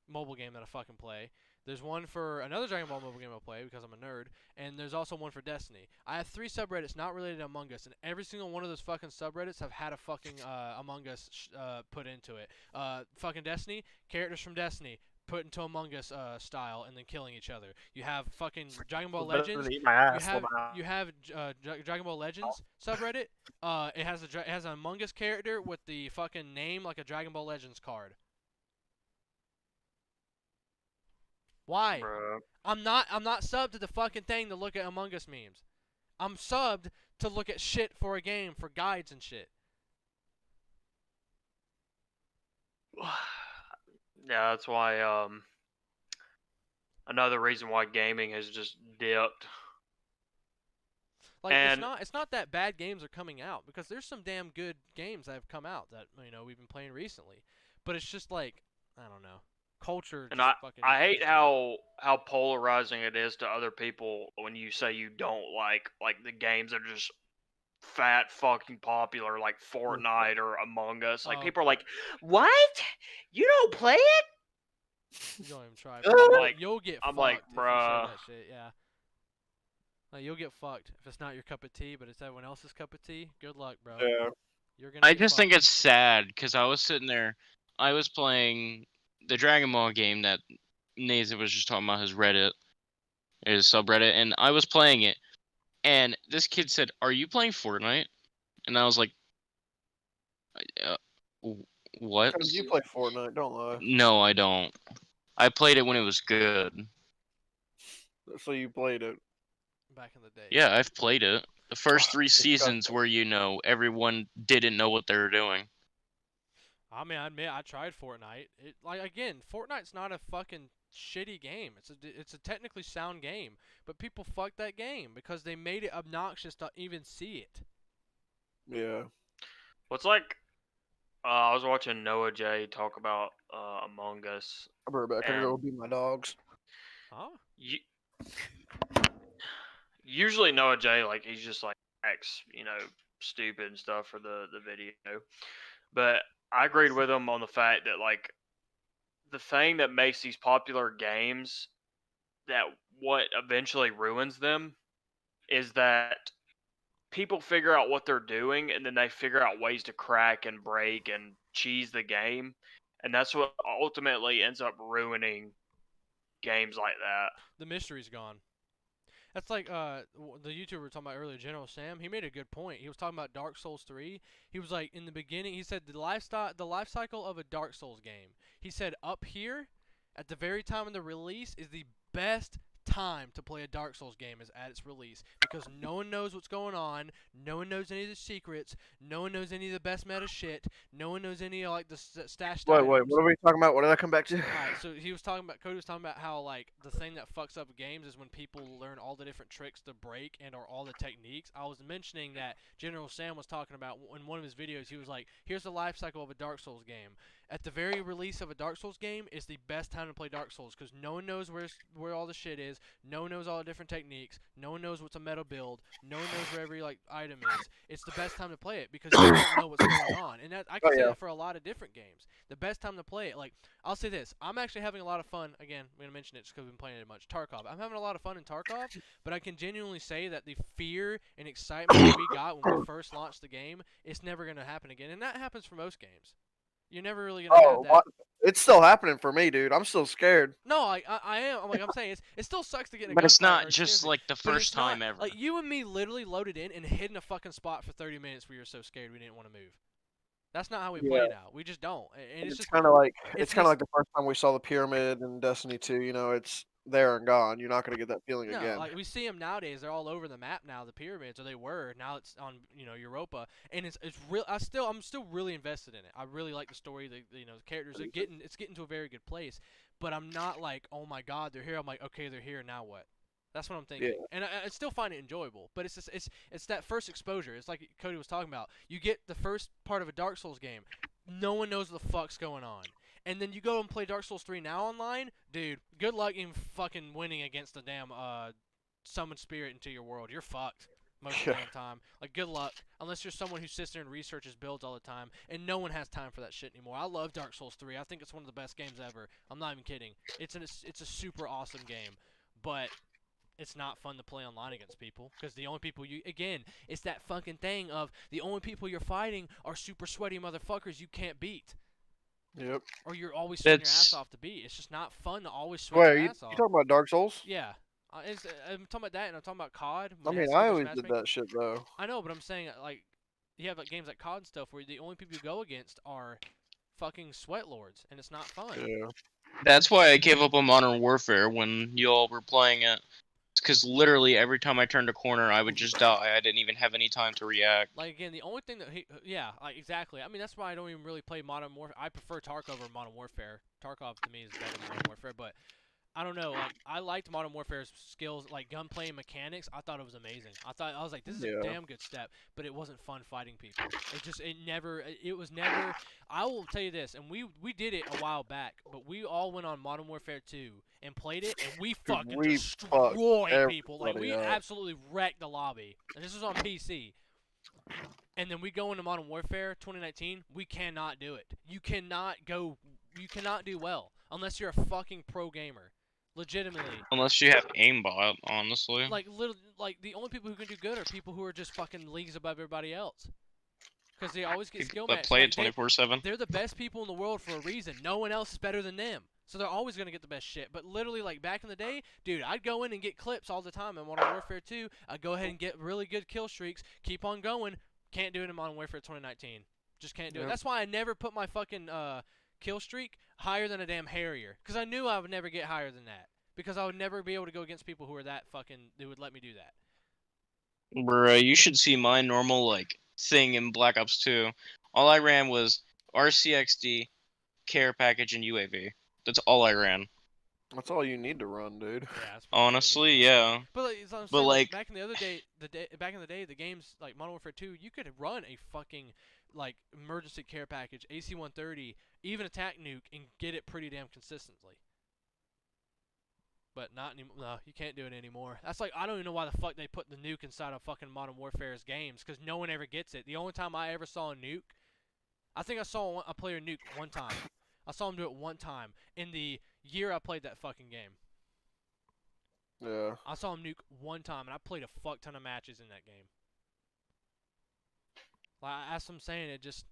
mobile game that I fucking play. There's one for another Dragon Ball mobile game I play because I'm a nerd, and there's also one for Destiny. I have 3 subreddits not related to Among Us, and every single one of those fucking subreddits have had a fucking Among Us put into it. Fucking Destiny, characters from Destiny put into Among Us style and then killing each other. You have fucking Dragon Ball Legends. You have Dragon Ball Legends subreddit. It has an Among Us character with the fucking name like a Dragon Ball Legends card. Why? Bruh. I'm not subbed to the fucking thing to look at Among Us memes. I'm subbed to look at shit for a game, for guides and shit. Yeah, that's why another reason why gaming has just dipped. Like, it's not that bad games are coming out, because there's some damn good games that have come out that we've been playing recently. But it's just like, I don't know. Culture. And I hate how polarizing it is to other people when you say you don't like the games that are just fat fucking popular, like Fortnite or Among Us. Like, people are like, "What? You don't play it?" You don't even try. Like, you'll get I'm fucked like, if you say bruh. that shit, yeah. Like, you'll get fucked if it's not your cup of tea, but it's everyone else's cup of tea. Good luck, bro. Yeah. You're gonna I get just fucked. think it's sad because I was sitting there, I was playing the Dragon Ball game that Nathan was just talking about, his subreddit, and I was playing it, and this kid said, "Are you playing Fortnite?" And I was like, "What?" You play Fortnite, don't lie. No, I don't. I played it when it was good. So you played it. Back in the day. Yeah, I've played it. The first 3 seasons where, everyone didn't know what they were doing. I mean, I admit I tried Fortnite. Fortnite's not a fucking shitty game. It's a technically sound game, but people fuck that game because they made it obnoxious to even see it. Yeah. What's like? I was watching Noah J talk about Among Us. I'll be right back. I gotta go beat my dogs. Huh? Usually Noah J, like, he's just like acts, stupid and stuff for the video. But I agreed with him on the fact that, like, the thing that makes these popular games, that what eventually ruins them, is that people figure out what they're doing and then they figure out ways to crack and break and cheese the game, and that's what ultimately ends up ruining games like that. The mystery's gone. That's like the YouTuber we were talking about earlier, General Sam. He made a good point. He was talking about Dark Souls 3. He was like, in the beginning, he said the life cycle of a Dark Souls game. He said up here, at the very time of the release, is the best time to play a Dark Souls game is at its release, because no one knows what's going on, no one knows any of the secrets, no one knows any of the best meta shit, no one knows any of like the stashed Wait, items. what are we talking about? What did I come back to? Alright, so Cody was talking about how like the thing that fucks up games is when people learn all the different tricks to break and or all the techniques. I was mentioning that General Sam was talking about in one of his videos. He was like, here's the life cycle of a Dark Souls game. At the very release of a Dark Souls game is the best time to play Dark Souls, because no one knows where all the shit is, no one knows all the different techniques, no one knows what's a meta build, no one knows where every like item is. It's the best time to play it because you don't know what's going on, and that I can say that for a lot of different games. The best time to play it, like I'll say this, I'm actually having a lot of fun. Again, I'm gonna mention it just because we've been playing it much. Tarkov. I'm having a lot of fun in Tarkov, but I can genuinely say that the fear and excitement that we got when we first launched the game, it's never gonna happen again, and that happens for most games. You're never really gonna have that. It's still happening for me, dude. I'm still scared. No, I am. I'm saying it still sucks to get in a But it's gunfight not or just like the first time ever. Like you and me literally loaded in and hid in a fucking spot for 30 minutes. We were so scared we didn't want to move. That's not how we play now. We just don't. And it's just kind of like the first time we saw the pyramid in Destiny 2. You know, it's there and gone. You're not gonna get that feeling again. Like we see them nowadays. They're all over the map now. The pyramids, or they were. Now it's on Europa, and it's real. I'm still really invested in it. I really like the story. The characters are getting to a very good place. But I'm not like, oh my god, they're here. I'm like, okay, they're here. Now what? That's what I'm thinking, and I still find it enjoyable. But it's that first exposure. It's like Cody was talking about. You get the first part of a Dark Souls game, no one knows what the fuck's going on, and then you go and play Dark Souls 3 now online, dude. Good luck in fucking winning against the damn summon spirit into your world. You're fucked most of the damn time. Like, good luck, unless you're someone who sits there and researches builds all the time, and no one has time for that shit anymore. I love Dark Souls 3. I think it's one of the best games ever. I'm not even kidding. It's a super awesome game, but it's not fun to play online against people, because the only people it's that fucking thing of the only people you're fighting are super sweaty motherfuckers you can't beat. Yep. Or you're always sweating your ass off to beat. It's just not fun to always sweat your ass off. You talking about Dark Souls? Yeah. I'm talking about that, and I'm talking about COD. I mean, I always did that shit, though. I know, but I'm saying, like, you have like games like COD and stuff where the only people you go against are fucking sweat lords, and it's not fun. Yeah. That's why I gave up on Modern Warfare when y'all were playing it. Because literally every time I turned a corner, I would just die. I didn't even have any time to react. Like, again, the only thing that like, exactly. I mean, that's why I don't even really play Modern Warfare. I prefer Tarkov over Modern Warfare. Tarkov to me is better than Modern Warfare, but I don't know. Like, I liked Modern Warfare's skills, like gunplay and mechanics. I thought it was amazing. I was like, this is a damn good step, but it wasn't fun fighting people. It was never. I will tell you this, and we did it a while back, but we all went on Modern Warfare 2 and played it, and we fucking destroyed people. Like, we absolutely wrecked the lobby, and this was on PC. And then we go into Modern Warfare 2019. We cannot do it. You cannot do well unless you're a fucking pro gamer. Legitimately. Unless you have aimbot, honestly. Like the only people who can do good are people who are just fucking leagues above everybody else. Because they always get skill matches. Play it 24/7. They're the best people in the world for a reason. No one else is better than them. So they're always gonna get the best shit. But literally, like back in the day, dude, I'd go in and get clips all the time in Modern Warfare 2. I'd go ahead and get really good kill streaks. Keep on going. Can't do it in Modern Warfare 2019. Just can't do it. That's why I never put my fucking kill streak higher than a damn Harrier, because I knew I would never get higher than that, because I would never be able to go against people who are that fucking, who would let me do that. Bruh, you should see my normal like thing in Black Ops 2. All I ran was RCXD, care package, and UAV. That's all I ran. That's all you need to run, dude. Yeah, honestly, yeah. But like back in the other day, back in the day, the games like Modern Warfare 2, you could run a fucking like emergency care package, AC-130, even attack nuke, and get it pretty damn consistently. But not anymore. No, you can't do it anymore. That's like, I don't even know why the fuck they put the nuke inside of fucking Modern Warfare's games, because no one ever gets it. The only time I ever saw a nuke, I think I saw a player nuke one time. I saw him do it one time in the year I played that fucking game. Yeah. I saw him nuke one time, and I played a fuck ton of matches in that game. Like, as I'm saying, it just...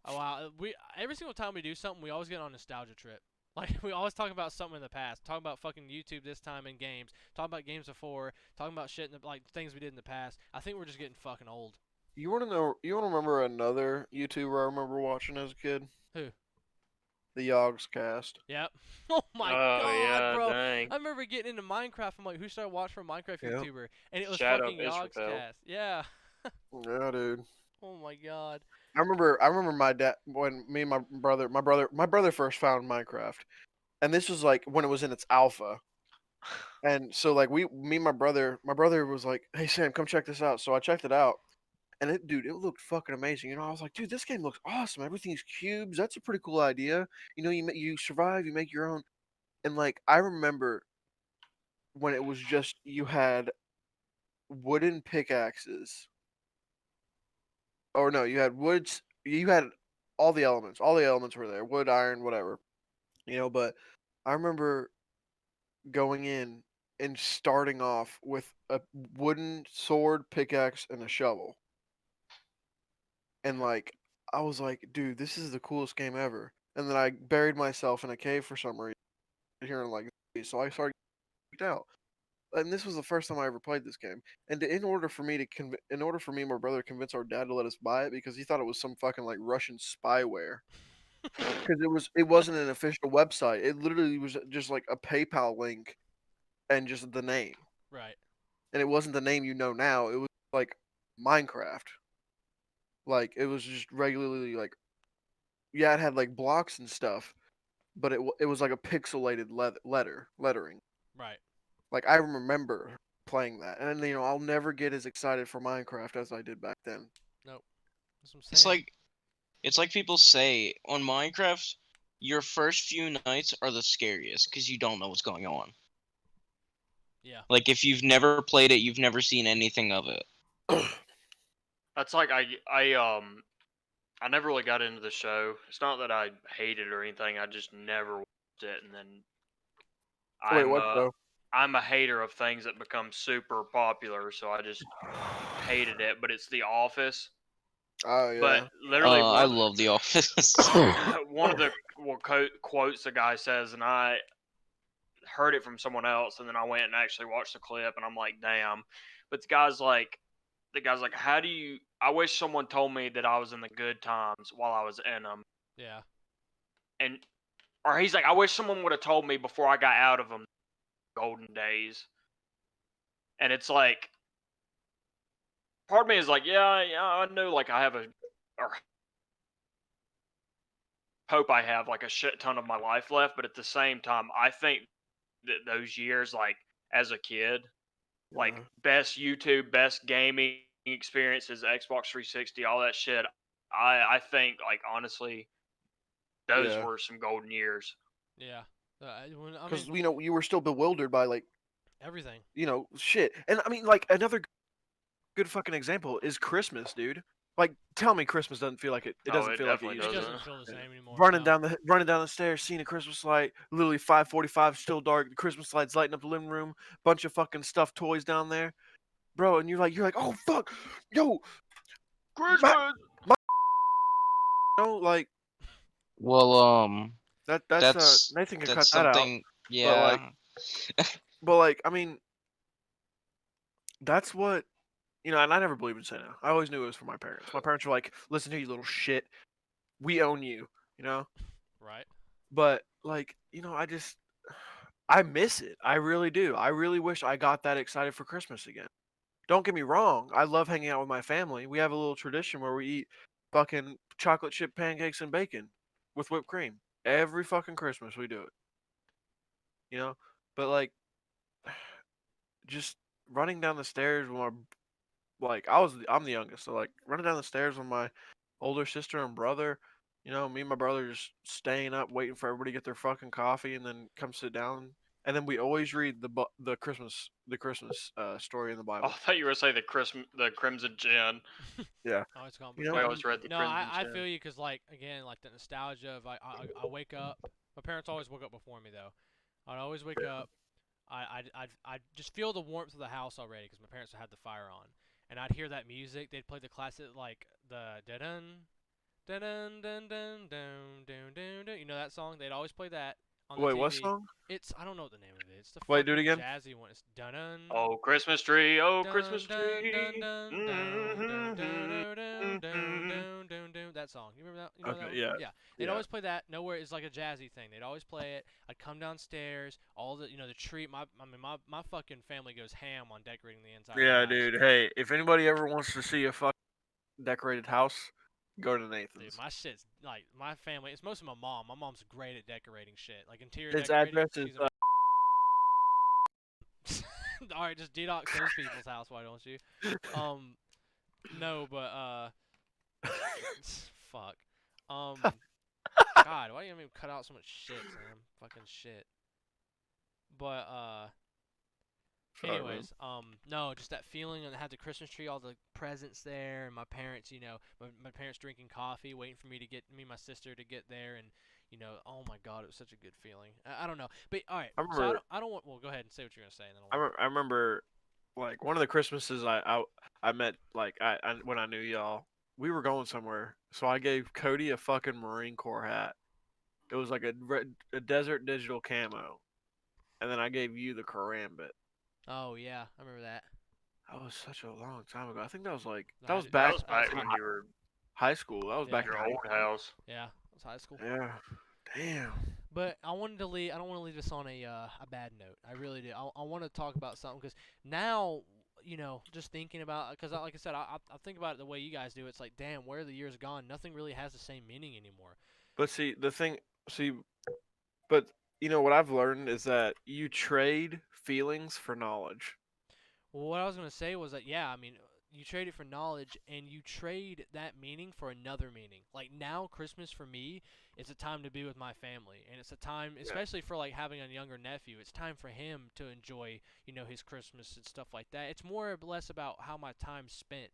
Oh, wow. Every single time we do something, we always get on a nostalgia trip. Like, we always talk about something in the past. Talk about fucking YouTube this time in games. Talk about games before. Talking about shit, like, things we did in the past. I think we're just getting fucking old. You want to know? You want to remember another YouTuber I remember watching as a kid? Who? The Yogs Cast. Yep. Oh my Oh god, yeah, bro. dang. I remember getting into Minecraft. I'm like, who should I watch for a Minecraft Yep. YouTuber? And it was Shadow fucking Israel. Yogscast. Yeah. Yeah, dude. Oh my god. I remember my dad when me and my brother first found Minecraft, and this was like when it was in its alpha. And so like me and my brother was like, "Hey Sam, come check this out." So I checked it out, and it looked fucking amazing. You know, I was like, "Dude, this game looks awesome. Everything's cubes. That's a pretty cool idea. You know, you survive, you make your own." And like I remember when it was just you had wooden pickaxes, or no, you had woods. You had all the elements. All the elements were there: wood, iron, whatever. You know, but I remember going in and starting off with a wooden sword, pickaxe, and a shovel. And like I was like, dude, this is the coolest game ever. And then I buried myself in a cave for some reason here in like so I started getting out. And this was the first time I ever played this game. And in order for me in order for me and my brother to convince our dad to let us buy it because he thought it was some fucking like Russian spyware. Because it wasn't an official website. It literally was just like a PayPal link and just the name. Right. And it wasn't the name you know now. It was like Minecraft. Like it was just regularly like, yeah, it had like blocks and stuff, but it was like a pixelated lettering. Right. Like I remember playing that, and you know I'll never get as excited for Minecraft as I did back then. Nope. That's what I'm saying. It's like people say on Minecraft, your first few nights are the scariest because you don't know what's going on. Yeah. Like if you've never played it, you've never seen anything of it. That's like I never really got into the show. It's not that I hate it or anything. I just never watched it, and then Wait, I'm what though? I'm a hater of things that become super popular, so I just hated it. But it's The Office. Oh yeah. But literally I love The Office. one of the quotes the guy says, and I heard it from someone else, and then I went and actually watched the clip, and I'm like, damn. But the guy's like, how do you? I wish someone told me that I was in the good times while I was in them, Yeah. and or he's like, I wish someone would have told me before I got out of them, golden days. And it's like, part of me is like, yeah, I know, like I have or hope I have like a shit ton of my life left, but at the same time, I think that those years, like as a kid, like Yeah. best YouTube, best gaming experiences, Xbox 360, all that shit. I think like honestly, those Yeah. were some golden years. Yeah. I Because mean, you know you were still bewildered by like everything. shit, and I mean like another good fucking example is Christmas, dude. Like tell me Christmas doesn't feel like it. It Oh, doesn't it feel like it definitely used It to. doesn't doesn't. feel the same anymore. Running down the stairs, seeing a Christmas light, literally 5:45, still dark. The Christmas lights lighting up the living room. Bunch of fucking stuffed toys down there, bro. And you're like, oh fuck, yo, Christmas. like Well, that's that's Nathan can cut that's that out. something. But like, Yeah. I mean, that's what and I never believed in Santa. I always knew it was for my parents. My parents were like, "Listen here, you little shit, we own you," you know. Right. But like, I miss it. I really do. I really wish I got that excited for Christmas again. Don't get me wrong. I love hanging out with my family. We have a little tradition where we eat fucking chocolate chip pancakes and bacon with whipped cream. Every fucking Christmas we do it. You know? But like just running down the stairs with my like I'm the youngest, so like running down the stairs with my older sister and brother, me and my brother just staying up waiting for everybody to get their fucking coffee and then come sit down. And then we always read the Christmas story in the Oh, Bible. I thought you were saying the Crimson Gin. Yeah. Oh, it's gone You know? I before. always read the No, Crimson I Gin. feel you because like again like the nostalgia of I wake up. My parents always woke up before me though. I'd always wake up. I'd just feel the warmth of the house already because my parents had the fire on, and I'd hear that music. They'd play the classic like the dun dun dun dun dun dun dun dun. You know that song? They'd always play that. on the Wait, TV. what song? It's I don't know what the name of it. It's the Wait, do it fucking again. jazzy one. It's dun dun. Oh, Christmas tree, oh, Dun, Christmas dun, tree. dun, dun, dun, dun, dun, dun, dun, dun, dun. That song. You remember that? You know that Okay, one? yeah. Yeah. They'd Yeah. always play that. Nowhere is like a jazzy thing. They'd always play it. I'd come downstairs. All the the tree. My fucking family goes ham on decorating the inside of Yeah, the house. dude. Hey, if anybody ever wants to see a fucking decorated house, go to Nathan's. Dude, my shit's like my family. It's mostly my mom. My mom's great at decorating shit, like interior His decorating. address is. All right, just detox those people's house. Why don't you? No, but fuck. God, why do you even cut out so much shit, Sam? Fucking shit. But Sorry, anyways, no, just that feeling and had the Christmas tree, all the presents there, and my parents, my parents drinking coffee, waiting for me and my sister to get there, and oh my God, it was such a good feeling. I don't know, but all right, so I don't want. Well, go ahead and say what you're gonna say, and then I remember, like one of the Christmases I met I when I knew y'all, we were going somewhere, so I gave Cody a fucking Marine Corps hat. It was like a desert digital camo, and then I gave you the karambit. Oh yeah, I remember that. That was such a long time ago. I think that was like No, that was that back That was back when you were high school. That was Yeah. back your in high old school. house. Yeah, it was high school. Yeah. Damn. But I wanted to leave. I don't want to leave this on a bad note. I really do. I want to talk about something because now, just thinking about because like I said, I think about it the way you guys do. It's like, damn, where the years gone? Nothing really has the same meaning anymore. But but what I've learned is that you trade feelings for knowledge. Well, what I was gonna say was that yeah, I mean, you trade it for knowledge, and you trade that meaning for another meaning. Like now, Christmas for me, it's a time to be with my family, and it's a time, especially for like having a younger nephew. It's time for him to enjoy, his Christmas and stuff like that. It's more or less about how my time's spent,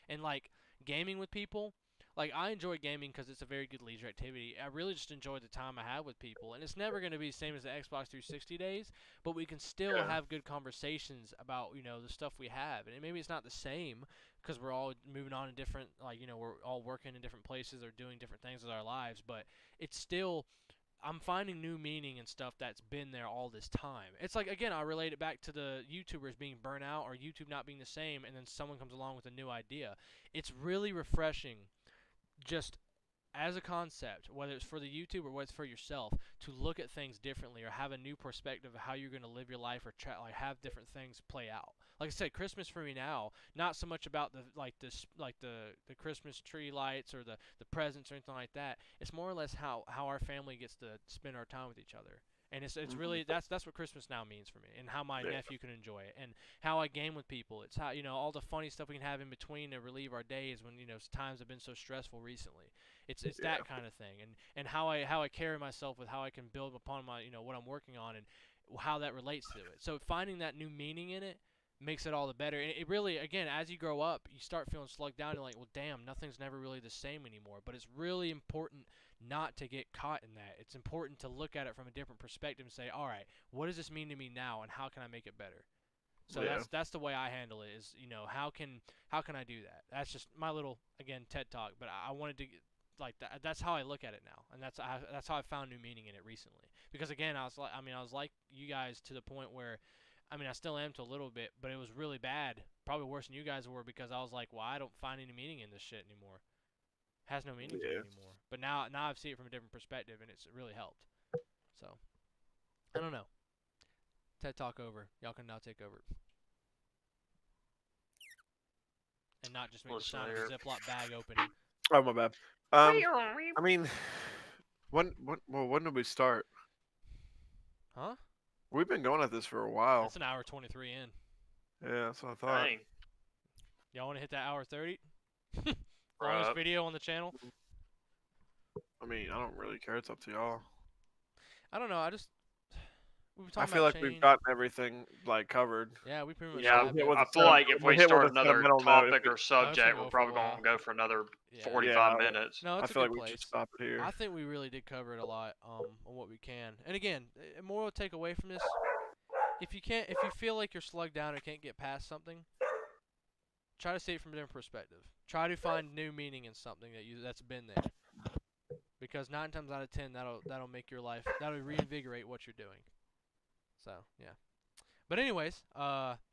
and like gaming with people. Like I enjoy gaming because it's a very good leisure activity. I really just enjoy the time I have with people, and it's never going to be the same as the Xbox 360 days. But we can still have good conversations about the stuff we have, and maybe it's not the same because we're all moving on in different we're all working in different places or doing different things with our lives. But it's still I'm finding new meaning and stuff that's been there all this time. It's like, again, I relate it back to the YouTubers being burnt out or YouTube not being the same, and then someone comes along with a new idea. It's really refreshing just as a concept, whether it's for the YouTube or whether it's for yourself, to look at things differently or have a new perspective of how you're going to live your life or have different things play out. Like I said, Christmas for me now, not so much about the Christmas tree lights or the presents or anything like that. It's more or less how our family gets to spend our time with each other. And it's really that's what Christmas now means for me, and how my nephew can enjoy it, and how I game with people. It's how all the funny stuff we can have in between to relieve our days when times have been so stressful recently. It's that kind of thing, and how I carry myself with how I can build upon my what I'm working on and how that relates to it. So finding that new meaning in it makes it all the better. And it really, again, as you grow up, you start feeling slugged down. You're like, well, damn, nothing's never really the same anymore. But it's really important not to get caught in that. It's important to look at it from a different perspective and say, all right, what does this mean to me now, and how can I make it better? So that's the way I handle it. Is how can I do that? That's just my little TED talk. But I wanted to like that. That's how I look at it now, and that's how I found new meaning in it recently. Because again, I was like you guys to the point where. I still am to a little bit, but it was really bad. Probably worse than you guys were because I was like, well, I don't find any meaning in this shit anymore. It has no meaning to me anymore. But now I see it from a different perspective, and it's really helped. So, I don't know. TED Talk over. Y'all can now take over. And not just make the sound of a Ziploc bag opening. Oh, my bad. When did we start? Huh? We've been going at this for a while. It's an hour 23 in. Yeah, that's what I thought. Dang. Y'all want to hit that hour 30? Longest video on the channel? I don't really care. It's up to y'all. I don't know. I feel like we've gotten everything covered. Yeah, we pretty much. Yeah, I feel like if we start another topic or subject, we're probably going to go for another 45 minutes. No, it's I feel like we should stop it here. I think we really did cover it a lot on what we can. And again, a moral takeaway from this: if you feel like you're slugged down or can't get past something, try to see it from a different perspective. Try to find new meaning in something that's been there. because 9 times out of 10 that'll make your life, that'll reinvigorate what you're doing. So yeah. But anyways,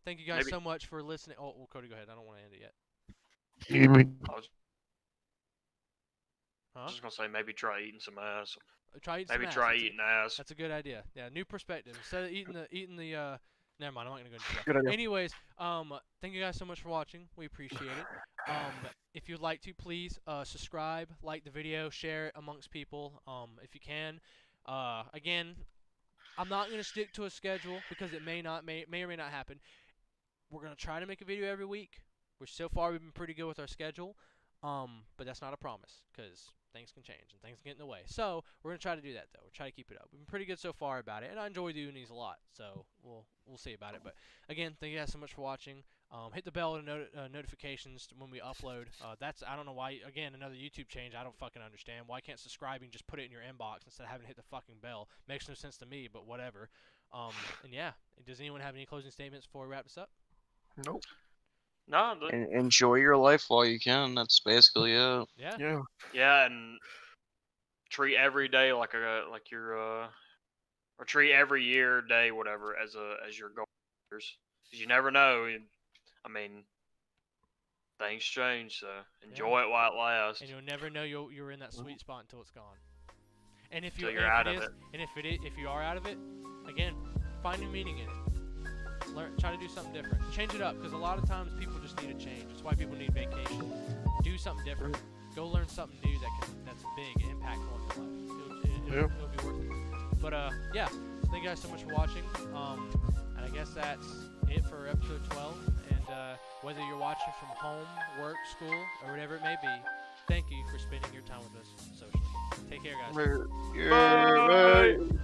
thank you guys so much for listening. Oh, well, Cody, go ahead. I don't want to end it yet. I was Huh? just gonna say maybe try eating some ass. Try eating Maybe some ass. try eating ass. That's a good idea. Yeah, new perspective. Instead of eating the never mind, I'm not gonna go into that. Good idea. Anyways, thank you guys so much for watching. We appreciate it. If you'd like to, please subscribe, like the video, share it amongst people. If you can. Again, I'm not gonna stick to a schedule because it may or may not happen. We're gonna try to make a video every week. So far we've been pretty good with our schedule. But that's not a promise because things can change and things can get in the way. So we're gonna try to do that though. We'll try to keep it up. We've been pretty good so far about it, and I enjoy doing these a lot. So we'll see about it. But again, thank you guys so much for watching. Hit the bell and notifications when we upload. I don't know why. Again, another YouTube change. I don't fucking understand. Why can't subscribing just put it in your inbox instead of having to hit the fucking bell? Makes no sense to me, but whatever. And yeah, does anyone have any closing statements before we wrap this up? Nope. No. Enjoy your life while you can. That's basically it. Yeah. Yeah. Yeah, and treat every day like your or treat every year, day, whatever, as your goal. Because you never know. I mean, things change, so enjoy it while it lasts. And you'll never know you're in that sweet spot until it's gone. And if you're out of it. And if you are out of it, again, find new meaning in it. Try to do something different. Change it up, because a lot of times people just need a change. That's why people need vacation. Do something different. Go learn something new that's big and impactful in your life. It'll be worth it. But yeah, thank you guys so much for watching. And I guess that's it for episode 12. And whether you're watching from home, work, school, or whatever it may be, thank you for spending your time with us socially. Take care, guys. Bye.